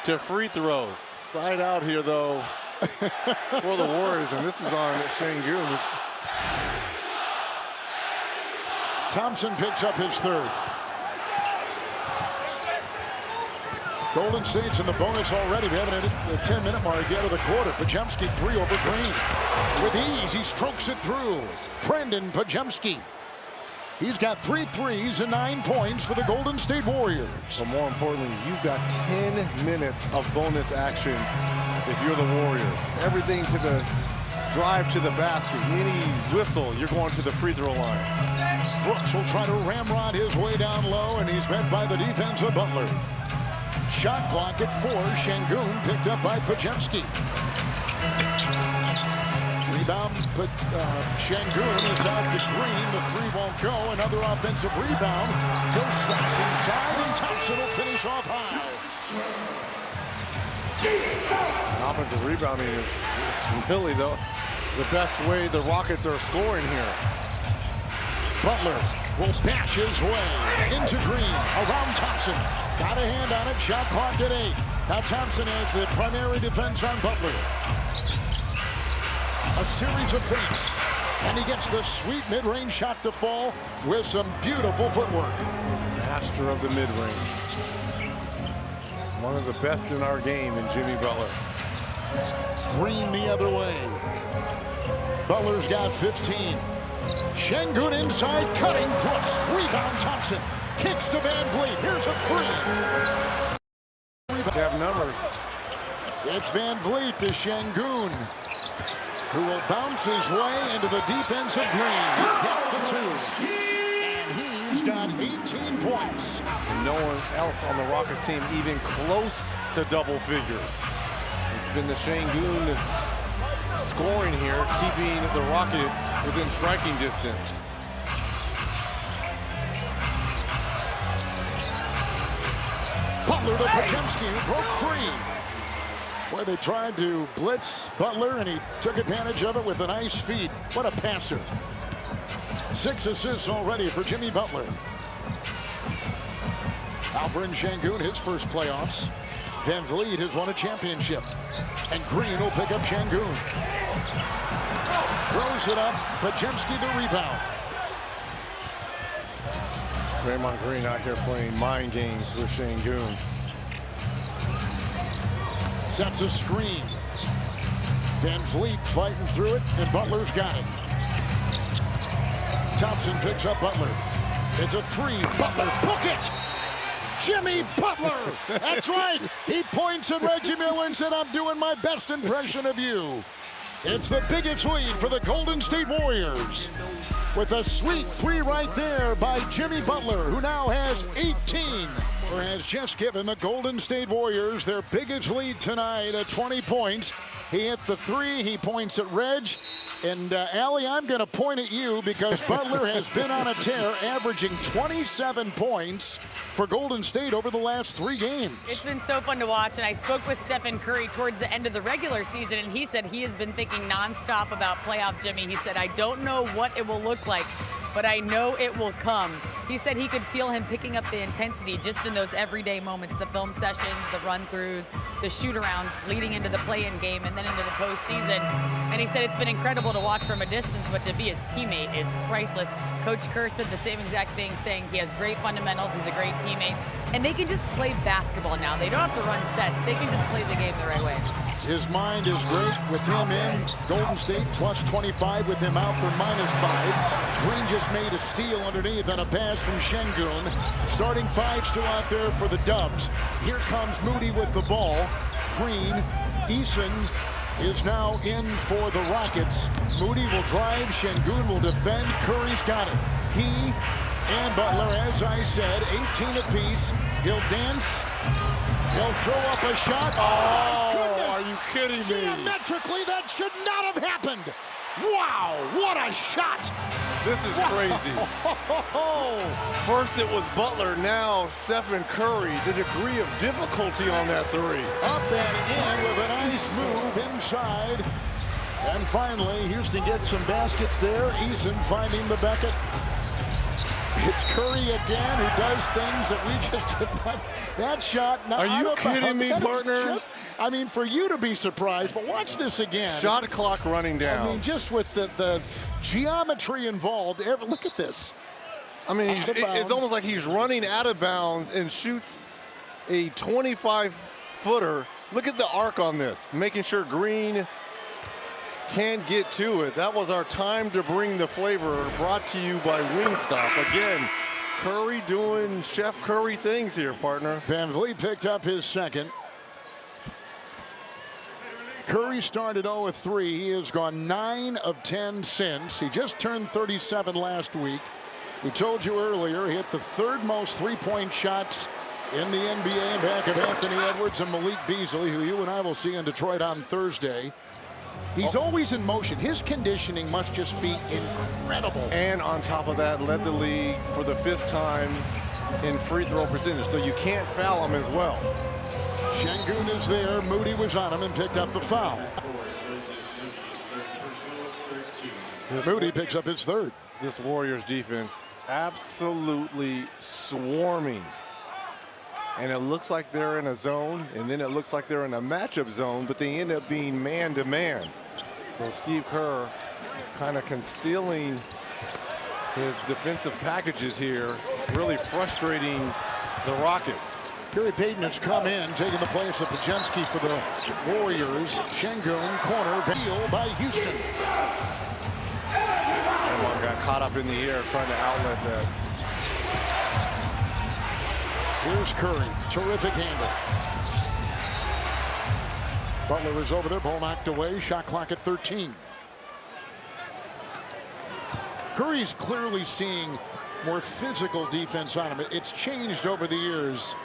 to free throws. Side out here, though, for the Warriors, and this is on Şengün. Thompson picks up his 3rd. Golden State's in the bonus already. We haven't hit the 10-minute mark yet of the quarter. Podziemski 3 over Green. With ease, he strokes it through. Brandon Podziemski. He's got 3 threes and 9 points for the Golden State Warriors. But more importantly, you've got 10 minutes of bonus action if you're the Warriors. Everything to the drive to the basket. Any whistle, you're going to the free throw line. Brooks will try to ramrod his way down low, and he's met by the defense of Butler. Shot clock at 4. Şengün picked up by Podziemski. Rebound, but Şengün is out to Green. The 3 won't go. Another offensive rebound. He'll slice inside, and Thompson will finish off high. Offensive rebounding is really the best way the Rockets are scoring here. Butler will bash his way into Green. Around Thompson. Got a hand on it. Shot clock at 8. Now Thompson has the primary defense on Butler. A series of feints. And he gets the sweet mid-range shot to fall with some beautiful footwork. Master of the mid-range. One of the best in our game in Jimmy Butler. Green the other way. Butler's got 15. Şengün inside, cutting Brooks. Rebound Thompson. Kicks to Van Vliet. Here's a 3. Have numbers. It's Van Vliet to Şengün, who will bounce his way into the defense of Green. He got the 2. And he's got 18 points. And no one else on the Rockets team even close to double figures. It's been the Şengün scoring here, keeping the Rockets within striking distance. Butler to Podziemski, who broke free. Boy, they tried to blitz Butler, and he took advantage of it with a nice feed. What a passer. 6 assists already for Jimmy Butler. Alperen Şengün, his first playoffs. Van Vliet has won a championship. And Green will pick up Şengün. Throws it up. Podziemski the rebound. Draymond Green out here playing mind games with Şengün. Sets a screen. Van Vliet fighting through it, and Butler's got it. Thompson picks up Butler. It's a three. Butler, book it! Jimmy Butler! That's right! He points at Reggie Miller and said, I'm doing my best impression of you. It's the biggest lead for the Golden State Warriors, with a sweet three right there by Jimmy Butler, who now has 18. Or has just given the Golden State Warriors their biggest lead tonight at 20 points. He hit the three, he points at Reg. And Allie, I'm going to point at you because Butler has been on a tear, averaging 27 points for Golden State over the last 3 games. It's been so fun to watch, and I spoke with Stephen Curry towards the end of the regular season, and he said he has been thinking nonstop about playoff Jimmy. He said, I don't know what it will look like, but I know it will come. He said he could feel him picking up the intensity just in those everyday moments, the film sessions, the run-throughs, the shoot-arounds leading into the play-in game and then into the postseason. And he said it's been incredible to watch from a distance, but to be his teammate is priceless. Coach Kerr said the same exact thing, saying he has great fundamentals, he's a great teammate, and they can just play basketball now. They don't have to run sets. They can just play the game the right way. His mind is great with him in. Golden State plus 25 with him out. They're -5. Green just made a steal underneath on a pass from Şengün. Starting 5 still out there for the Dubs. Here comes Moody with the ball. Green, Eason is now in for the Rockets. Moody will drive, Şengün will defend. Curry's got it. He and Butler, as I said, 18 apiece. He'll dance. He'll throw up a shot. Oh, goodness. Are you kidding me? Geometrically, that should not have happened. Wow, what a shot. This is crazy. First it was Butler, now Stephen Curry. The degree of difficulty on that three. Up and in with a nice move inside. And finally, Houston gets some baskets there. Eason finding the bucket. It's Curry again who does things that we just did not. That shot. Are you kidding me, partner? I mean, for you to be surprised, but watch this again. Shot clock running down. I mean, just with the geometry involved. Look at this. I mean, it's almost like he's running out of bounds and shoots a 25-footer. Look at the arc on this, making sure Green can't get to it. That was our time to bring the flavor, brought to you by Wingstop. Again, Curry doing Chef Curry things here, partner. Van Vliet picked up his second. Curry started 0-3. He has gone 9 of 10 since. He just turned 37 last week. We told you earlier, he hit the 3rd most three-point shots in the NBA, back of Anthony Edwards and Malik Beasley, who you and I will see in Detroit on Thursday. He's always in motion. His conditioning must just be incredible. And on top of that, led the league for the 5th time in free throw percentage, so you can't foul him as well. Şengün is there. Moody was on him and picked up the foul. Moody picks up his 3rd. This Warriors defense absolutely swarming. And it looks like they're in a zone, and then it looks like they're in a matchup zone, but they end up being man-to-man. So Steve Kerr kind of concealing his defensive packages here, really frustrating the Rockets. Gary Payton has come in, taking the place of Pajensky for the Warriors. Şengün, corner, steal by Houston. Everyone got caught up in the air trying to outlet that. Here's Curry, terrific handle. Butler is over there, ball knocked away, shot clock at 13. Curry's clearly seeing more physical defense on him. It's changed over the years.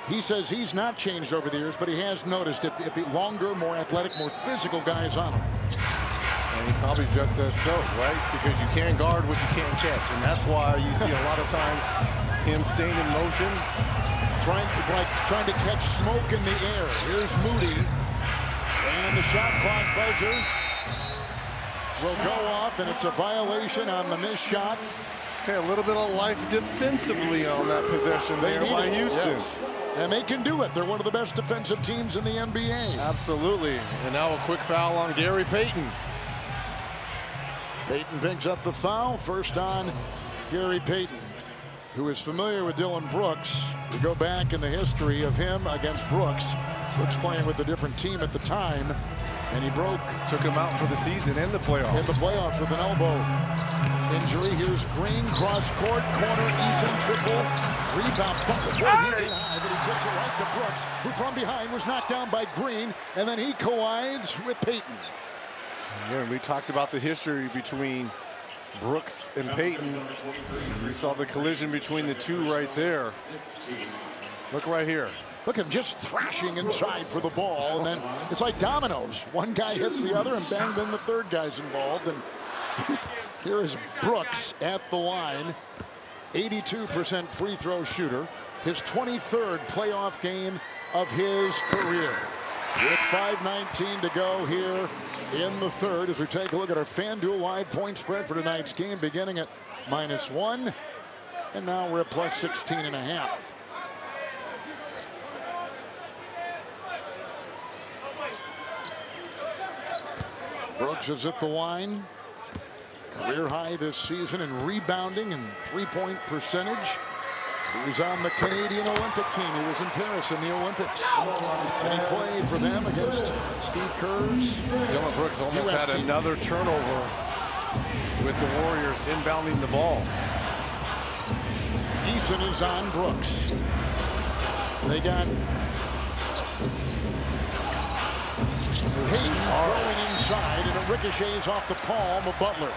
He says he's not changed over the years, but he has noticed it be longer, more athletic, more physical guys on him. And he probably just says so, right? Because you can't guard what you can't catch. And that's why you see a lot of times him staying in motion. It's like trying to catch smoke in the air. Here's Moody. And the shot clock buzzer will go off, and it's a violation on the missed shot. Okay, a little bit of life defensively on that possession there by Houston. Yes. And they can do it. They're one of the best defensive teams in the NBA. Absolutely. And now a quick foul on Gary Payton. Payton picks up the foul. First on Gary Payton. who is familiar with Dillon Brooks. We go back in the history of him against Brooks. Brooks playing with a different team at the time, and he took him out for the season and the playoffs. In the playoffs with an elbow injury. Here's Green, cross court, corner, Eason, triple, rebound, bucket. Boy, he hit high, but he tips it right to Brooks, who from behind was knocked down by Green, and then he collides with Payton. Yeah, we talked about the history between Brooks and Payton. We saw the collision between the two right there. Look right here. Look at him just thrashing inside for the ball, and then it's like dominoes. One guy hits the other, and bang, then the third guy's involved. And here is Brooks at the line, 82% free throw shooter, his 23rd playoff game of his career. With 5:19 to go here in the third, as we take a look at our FanDuel Live point spread for tonight's game, beginning at -1, and now we're at plus 16.5. Brooks is at the line. Career high this season in rebounding and three-point percentage. He's on the Canadian Olympic team. He was in Paris in the Olympics. And he played for them against Steve Kerr's Dillon Brooks almost US had team. another turnover with the Warriors inbounding the ball. Eason is on Brooks. They got Payton throwing inside, and it ricochets off the palm of Butler.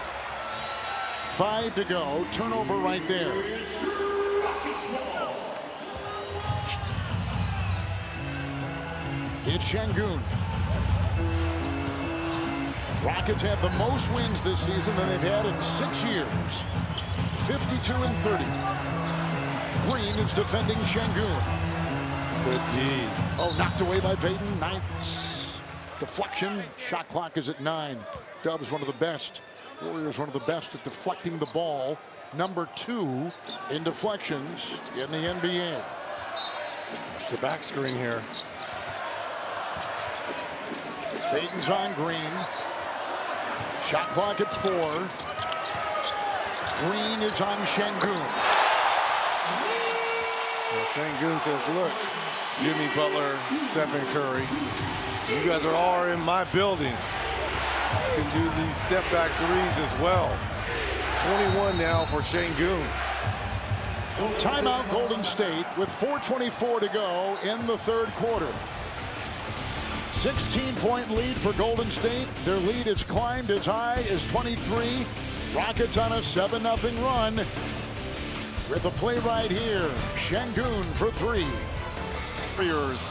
5 to go. Turnover right there. It's Şengün. Rockets have the most wins this season than they've had in 6 years. 52-30. Green is defending Şengün. Good D. Oh, knocked away by Payton. Nice deflection. Shot clock is at 9. Dubs one of the best. Warriors one of the best at deflecting the ball. Number 2 in deflections in the NBA. The back screen here. Payton's on Green. Shot clock at 4. Green is on Şengün. Well, Şengün says, look, Jimmy Butler, Stephen Curry, you guys are all in my building. You can do these step back threes as well. 21 now for Şengün. Timeout Golden State with 4:24 to go in the third quarter. 16-point lead for Golden State. Their lead has climbed as high as 23. Rockets on a 7-0 run. With the play right here, Şengün for 3. Warriors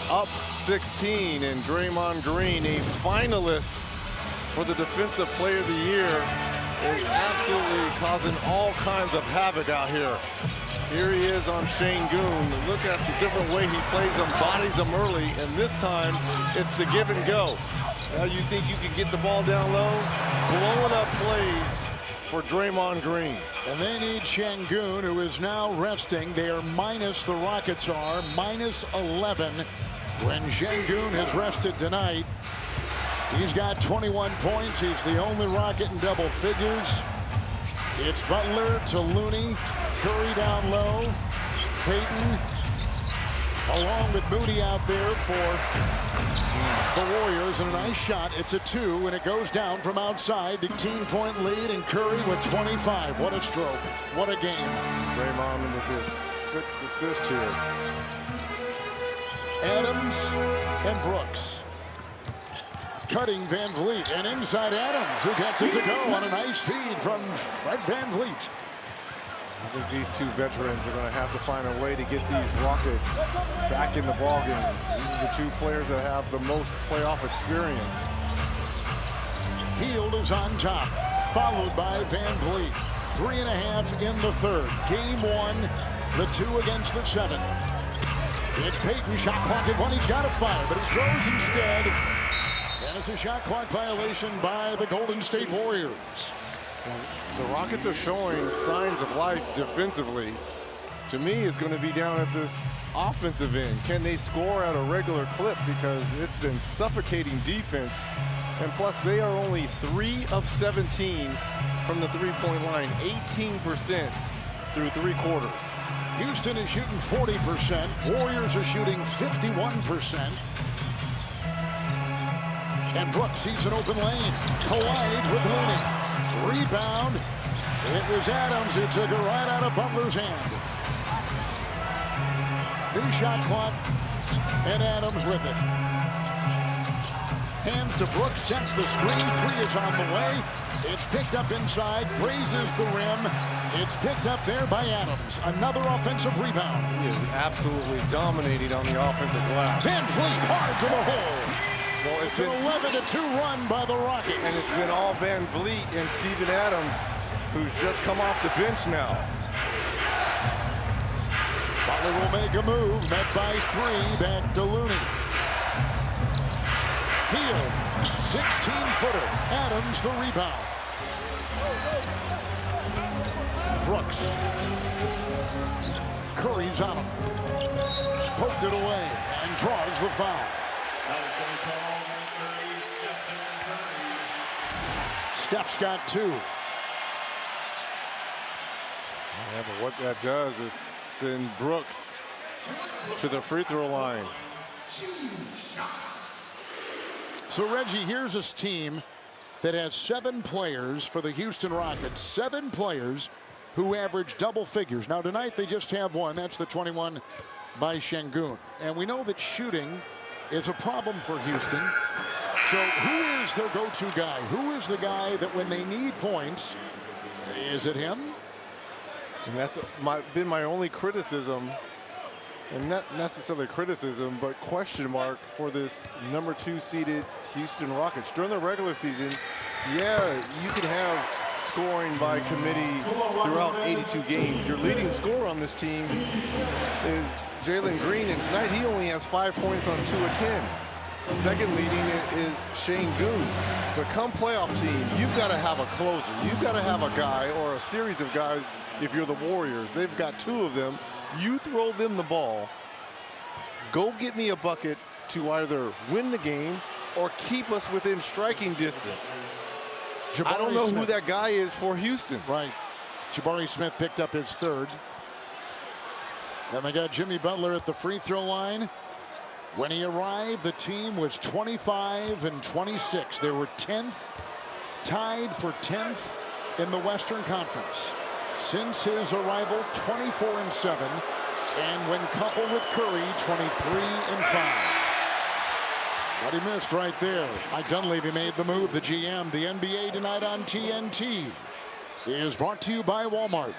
up 16, and Draymond Green, a finalist for the Defensive Player of the Year, is absolutely causing all kinds of havoc out here. Here he is on Şengün. Look at the different way he plays them, bodies them early, and this time it's the give and go. Now you think you can get the ball down low? Blowing up plays for Draymond Green. And they need Şengün, who is now resting. They are minus, the Rockets are, -11. When Şengün has rested tonight, he's got 21 points. He's the only Rocket in double figures. It's Butler to Looney. Curry down low. Payton along with Moody out there for the Warriors. And a nice shot. It's a 2, and it goes down from outside. 18-point lead, and Curry with 25. What a stroke. What a game. Draymond with his 6th assist here. Adams and Brooks. Cutting Van Vliet, and inside Adams, who gets it to go on a nice feed from Fred Van Vliet. I think these two veterans are going to have to find a way to get these Rockets back in the ballgame. These are the two players that have the most playoff experience. Hield is on top, followed by Van Vliet. 3.5 in the third. Game 1, the 2 against the 7. It's Payton, shot clock at 1. He's got to fire, but he throws instead. And it's a shot clock violation by the Golden State Warriors. The Rockets are showing signs of life defensively. To me, it's going to be down at this offensive end. Can they score at a regular clip? Because it's been suffocating defense. And plus, they are only 3 of 17 from the three-point line, 18% through 3 quarters. Houston is shooting 40%. Warriors are shooting 51%. And Brooks sees an open lane. Collides with Looney. Rebound. It was Adams who took it right out of Butler's hand. New shot clock. And Adams with it. Hands to Brooks, sets the screen. 3 is on the way. It's picked up inside, grazes the rim. It's picked up there by Adams. Another offensive rebound. He is absolutely dominating on the offensive glass. Van Vliet hard to the hole. Well, It's an 11-2 run by the Rockets. And it's been all Van Vliet and Steven Adams, who's just come off the bench now. Butler will make a move, met by 3, back to Looney. Hield, 16-footer. Adams the rebound. Brooks. Curry's on him. Poked it away and draws the foul. Steph's got 2. Yeah, but what that does is send Brooks to the free throw line. So, Reggie, here's this team that has 7 players for the Houston Rockets. 7 players who average double figures. Now, tonight they just have 1. That's the 21 by Şengün. And we know that shooting is a problem for Houston. So who is their go-to guy? Who is the guy that when they need points, is it him? And that's been my only criticism, and not necessarily criticism, but question mark for this number 2 seeded Houston Rockets. During the regular season, yeah, you can have scoring by committee throughout 82 games. Your leading scorer on this team is Jalen Green, and tonight he only has 5 points on 2 of 10. Second leading is Şengün. But come playoff team, you've got to have a closer. You've got to have a guy or a series of guys if you're the Warriors. They've got 2 of them. You throw them the ball. Go get me a bucket to either win the game or keep us within striking distance. I don't know who that guy is for Houston. Right. Jabari Smith picked up his 3rd. And they got Jimmy Butler at the free throw line. When he arrived, the team was 25-26. They were 10th, tied for 10th in the Western Conference. Since his arrival, 24-7. And when coupled with Curry, 23-5. What he missed right there. Mike Dunleavy made the move. The GM, the NBA tonight on TNT is brought to you by Walmart.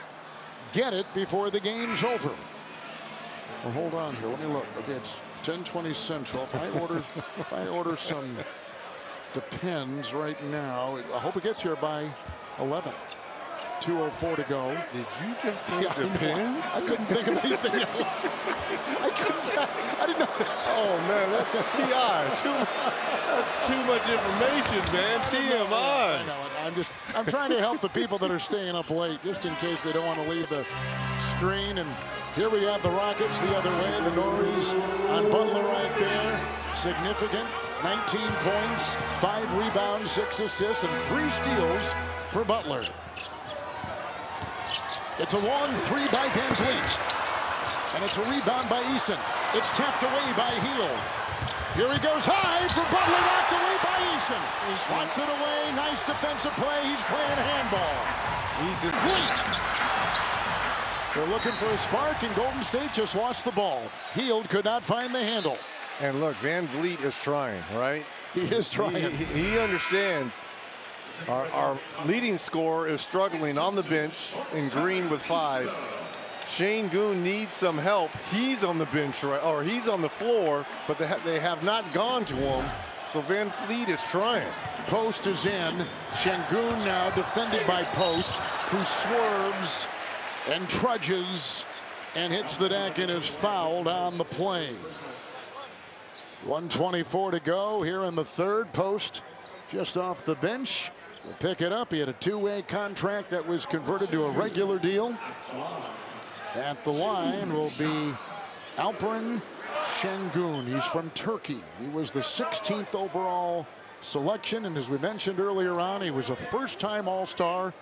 Get it before the game's over. Well, hold on here. Let me look. Okay, it's 10:20 Central. If I order some Depends right now, I hope it gets here by 11. 2:04 to go. Did you just say Depends? I couldn't think of anything else. I didn't know. Oh man, that's TI. That's too much information, man. TMI. I know it. I'm trying to help the people that are staying up late, just in case they don't want to leave the screen. And here we have the Rockets the other way. The Norries on Butler right there. Significant. 19 points, 5 rebounds, 6 assists, and 3 steals for Butler. It's a long 3 by Van Vliet. And it's a rebound by Eason. It's tapped away by Hield. Here he goes high for Butler, knocked away by Eason. Swats it away, nice defensive play. He's playing handball. Eason. Vliet. They're looking for a spark, and Golden State just lost the ball. Hield could not find the handle. And look, Van Vliet is trying, right? He is trying. He understands. Our leading scorer is struggling on the bench in Green with 5. Şengün needs some help. He's on the bench, or he's on the floor, but they have not gone to him. So Van Vliet is trying. Post is in. Şengün now defended by Post, who swerves and trudges and hits the deck and is fouled on the play. 1:24 to go here in the third. Post just off the bench. We'll pick it up. He had a 2-way contract that was converted to a regular deal. At the line will be Alperen Şengün. He's from Turkey. He was the 16th overall selection, and as we mentioned earlier on, he was a first-time All-Star.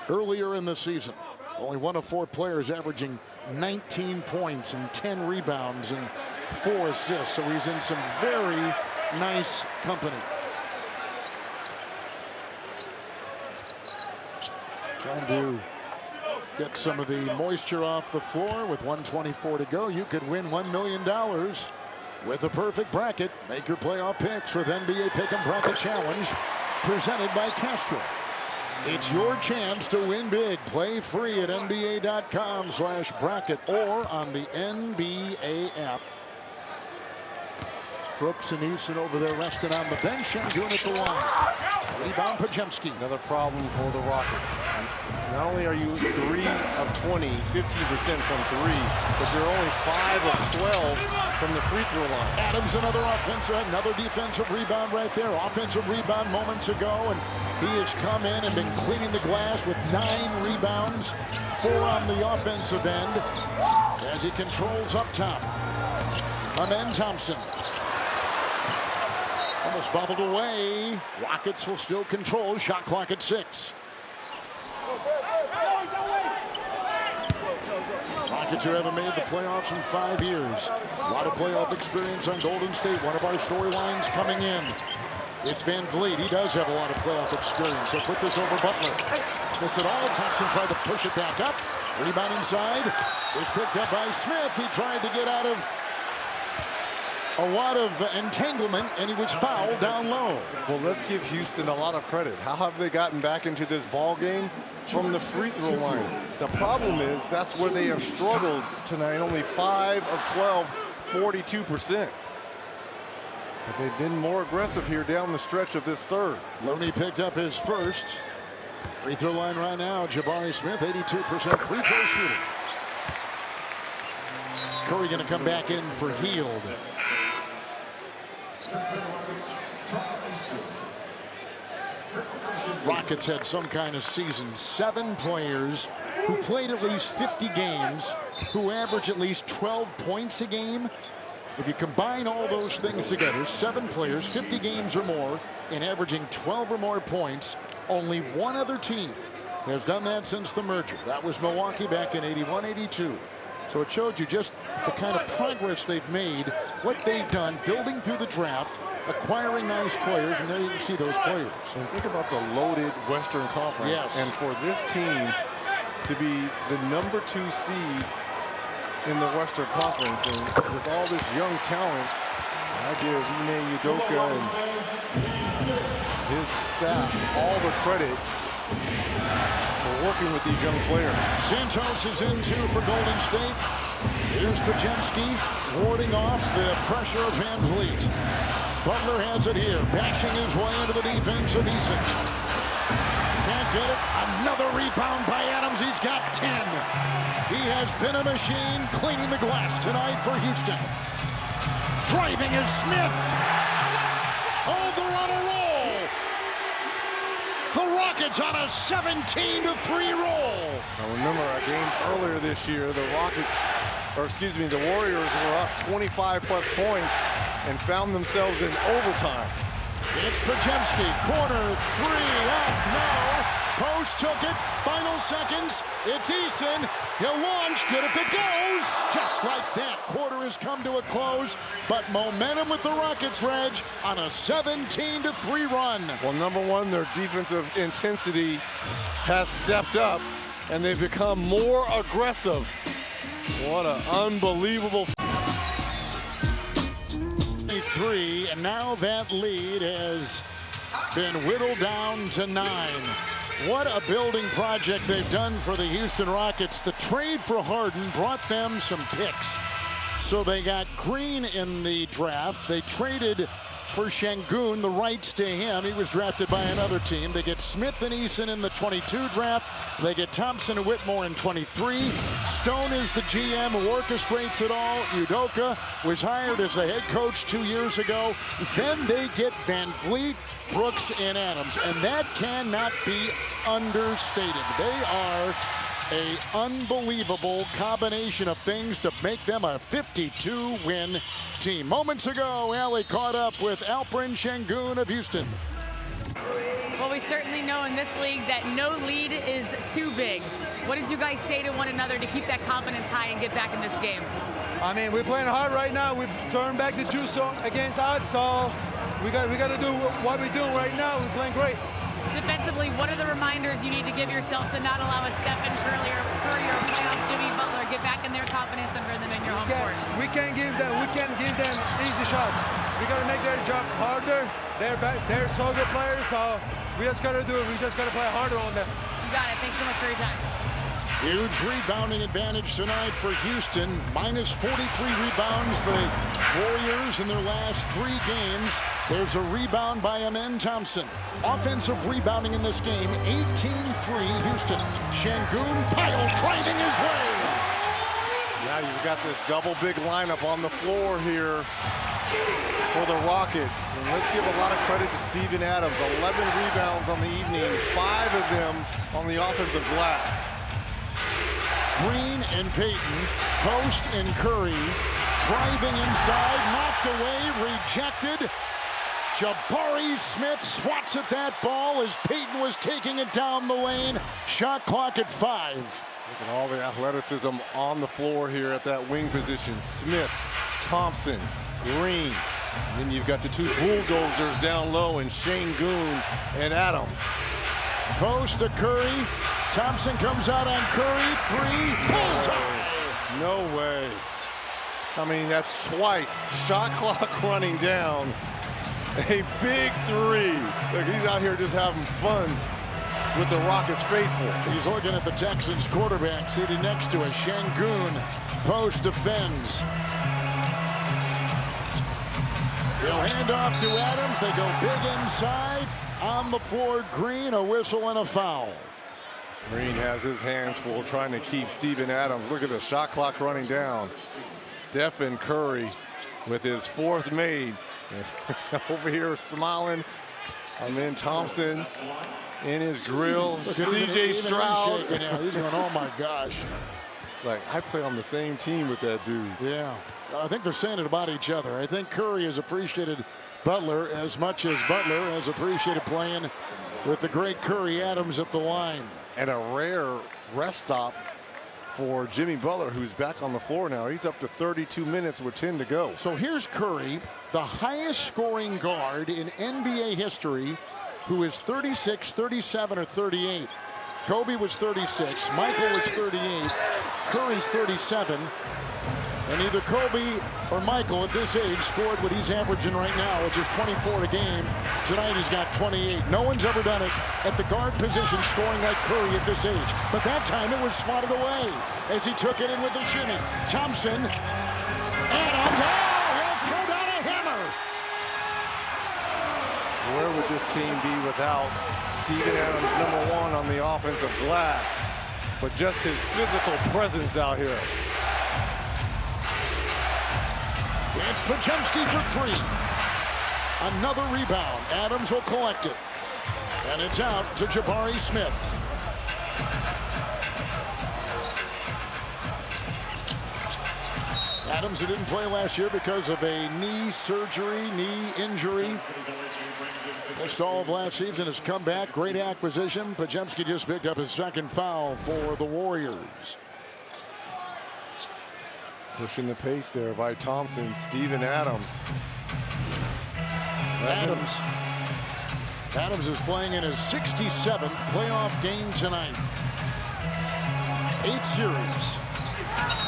earlier in the season. Only one of 4 players averaging 19 points and 10 rebounds and 4 assists. So he's in some very nice company. Trying to get some of the moisture off the floor with 1:24 to go. You could win $1 million with a perfect bracket. Make your playoff picks with NBA Pick'em Bracket Challenge presented by Castro. It's your chance to win big. Play free at nba.com/bracket or on the NBA app. Brooks and Eason over there resting on the bench and doing it the line. Rebound Podziemski. Another problem for the Rockets. Not only are you 3 of 20, 15% from 3, but you're only 5 of 12 from the free throw line. Adams another defensive rebound right there. Offensive rebound moments ago, and he has come in and been cleaning the glass with 9 rebounds, 4 on the offensive end as he controls up top. Amen Thompson. Almost bobbled away. Rockets will still control. Shot clock at 6. Rockets who haven't made the playoffs in 5 years. A lot of playoff experience on Golden State. One of our storylines coming in. It's Van Vliet. He does have a lot of playoff experience. He'll put this over Butler. Miss it all. Thompson tried to push it back up. Rebound inside. It's picked up by Smith. He tried to get out of a lot of entanglement, and he was fouled down low. Well, let's give Houston a lot of credit. How have they gotten back into this ball game? From the free throw line. The problem is that's where they have struggled tonight. Only 5 of 12, 42%. But they've been more aggressive here down the stretch of this third. Looney picked up his first. Free throw line right now. Jabari Smith, 82% free throw shooting. Curry going to come back in for Hield. Rockets had some kind of season. 7 players who played at least 50 games, who average at least 12 points a game. If you combine all those things together, 7 players, 50 games or more, and averaging 12 or more points, only one other team has done that since the merger. That was Milwaukee back in 81-82. So it showed you just the kind of progress they've made, what they've done, building through the draft, acquiring nice players, and there you can see those players. And think about the loaded Western Conference. Yes. And for this team to be the number 2 seed in the Western Conference, and with all this young talent, I give Ime Udoka and his staff all the credit for working with these young players. Santos is in 2 for Golden State. Here's Podziemski warding off the pressure of Van Vliet. Butler has it here, bashing his way into the defense of Eason. Can't get it. Another rebound by Adams. He's got 10. He has been a machine cleaning the glass tonight for Houston. Driving is Smith. Oh, they're on a roll. The Rockets on a 17-3 roll. Now remember, a game earlier this year, the Warriors were up 25+ points and found themselves in overtime. It's Podziemski, corner 3, up, no. Post took it, final seconds. It's Eason, he'll launch, good if it goes. Just like that, quarter has come to a close, but momentum with the Rockets, Reg, on a 17-3 run. Well, number one, their defensive intensity has stepped up, and they've become more aggressive. What an unbelievable 3, and now that lead has been whittled down to 9. What a building project they've done for the Houston Rockets. The trade for Harden brought them some picks. So they got Green in the draft. They traded for Şengün, the rights to him. He was drafted by another team. They get Smith and Eason in the 22 draft. They get Thompson and Whitmore in 23. Stone is the GM who orchestrates it all. Udoka was hired as the head coach 2 years ago. Then they get Van Vliet, Brooks, and Adams. And that cannot be understated. They are an unbelievable combination of things to make them a 52-win team. Moments ago, Allie caught up with Alperen Şengün of Houston. Well, we certainly know in this league that no lead is too big. What did you guys say to one another to keep that confidence high and get back in this game? I mean, we're playing hard right now. We've turned back the juice against us, so we got to do what we're doing right now. We're playing great. Defensively, what are the reminders you need to give yourself to not allow a Stephen Curry or playoff Jimmy Butler get back in their confidence and bring them in your home court? We can't give them easy shots. We got to make their job harder. They're so good players, so we just got to do it. We just got to play harder on them. You got it. Thanks so much for your time. Huge rebounding advantage tonight for Houston. Minus 43 rebounds, the Warriors in their last 3 games. There's a rebound by Amen Thompson. Offensive rebounding in this game, 18-3 Houston. Şengün Pile driving his way. Now you've got this double big lineup on the floor here for the Rockets. And let's give a lot of credit to Steven Adams. 11 rebounds on the evening, 5 of them on the offensive glass. Green and Payton, Post and Curry, driving inside, knocked away, rejected. Jabari Smith swats at that ball as Payton was taking it down the lane. Shot clock at 5. Look at all the athleticism on the floor here at that wing position. Smith, Thompson, Green. And then you've got the 2 bulldozers down low in Şengün and Adams. Post to Curry. Thompson comes out on Curry. 3. Bullseye. No way. I mean, that's twice. Shot clock running down. A big 3. Look, he's out here just having fun with the Rockets faithful. He's looking at the Texans quarterback seated next to us. Şengün. Post defends. They'll hand off to Adams. They go big inside. On the floor, Green, a whistle and a foul. Green has his hands full trying to keep Steven Adams. Look at the shot clock running down. Stephen Curry with his 4th made. Over here smiling. Amen Thompson in his grill. CJ Stroud. He's going, oh my gosh. It's like, I play on the same team with that dude. Yeah. I think they're saying it about each other. I think Curry has appreciated Butler as much as Butler has appreciated playing with the great Curry Adams at the line. And a rare rest stop for Jimmy Butler, who's back on the floor now. He's up to 32 minutes with 10 to go. So here's Curry, the highest scoring guard in NBA history, who is 36, 37, or 38. Kobe was 36, Michael was 38, Curry's 37. And either Kobe or Michael at this age scored what he's averaging right now, which is 24 a game. Tonight he's got 28. No one's ever done it at the guard position scoring like Curry at this age. But that time it was swatted away as he took it in with a shimmy. Thompson. Adams. He'll throw down a hammer. Where would this team be without Steven Adams, #1 on the offensive glass? But just his physical presence out here. It's Podziemski for 3. Another rebound. Adams will collect it. And it's out to Jabari Smith. Adams, who didn't play last year because of a knee injury. Missed all of last season, has come back. Great acquisition. Podziemski just picked up his 2nd foul for the Warriors. Pushing the pace there by Thompson. Steven Adams. Adams is playing in his 67th playoff game tonight. 8th series.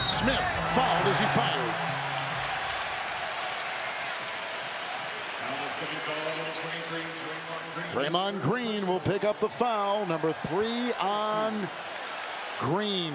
Smith fouled as he fired. Draymond Green will pick up the foul. Number 3 on Green.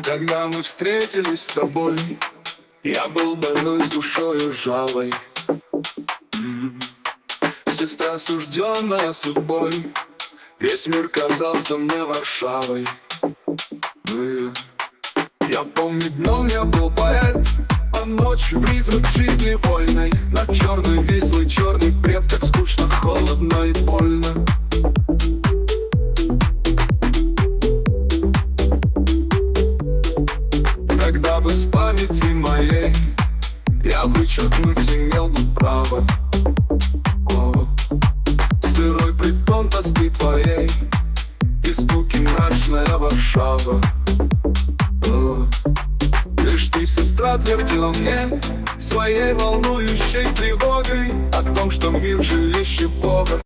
Когда мы встретились с тобой, я был больной с душою жалой. Сестра, осужденная судьбой, весь мир казался мне Варшавой. Я помню, днем я был поэт, а ночью призрак жизни вольной. Над черной вислый черный бред, так скучно, холодно и больно. Тогда бы с памяти моей я вычеркнуть имел бы право. О, сырой притон тоски твоей и скуки мрачная Варшава. О, лишь ты, сестра, твердила мне своей волнующей тревогой о том, что мир жилище Бога.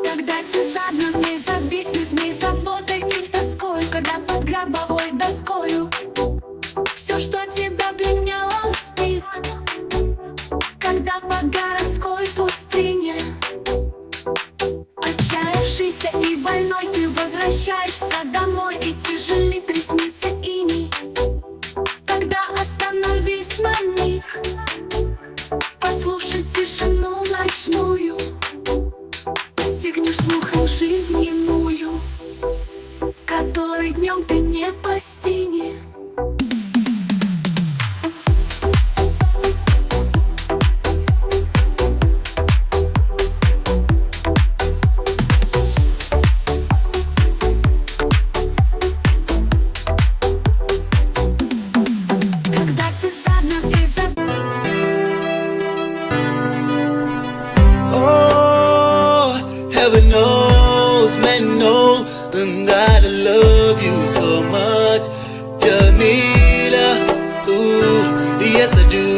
Когда ты загнанный, забитый в ней заботой и тоской, когда под гробовой доскою все, что тебя пленяло, спит. Когда по городской пустыне отчаявшийся и больной ты возвращаешься домой, и тяжелит ресницы иней. Тогда остановись на миг, послушай тишину ночную, постигнешь слухом жизнь иную, которой днем ты не постигнешь. Heaven knows, men know that I love you so much, Jamila. Ooh, yes I do.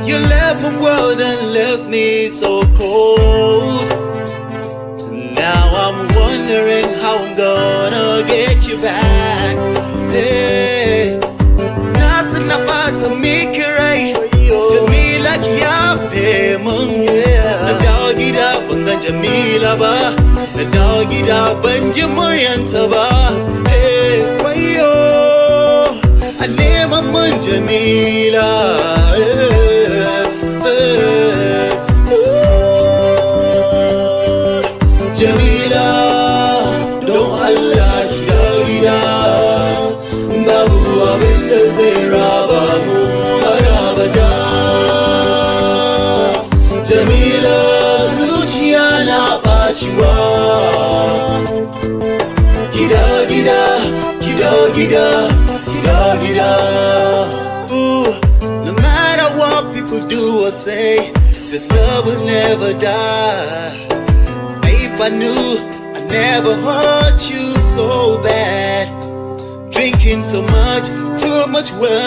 You left my world and left me so cold. Now I'm wondering how I'm gonna get you back. Hey, nothing about to make it right. Jamila, kiyabe mun. Na dawo gida ban ga Jamila ba, na dawo gida ban ji muryanta ba. Hey, wayo, a neman mun Jamila. Jamila, don Allah ki dawo gida, babu abin da zai raba mu har abada. Jamila, zuciya na ɓaciwa. Gida, gida, gida, gida, gida, gida. Ooh, no matter what people do or say, this love will never die. If I knew I never hurt you so bad, drinking so much, too much women.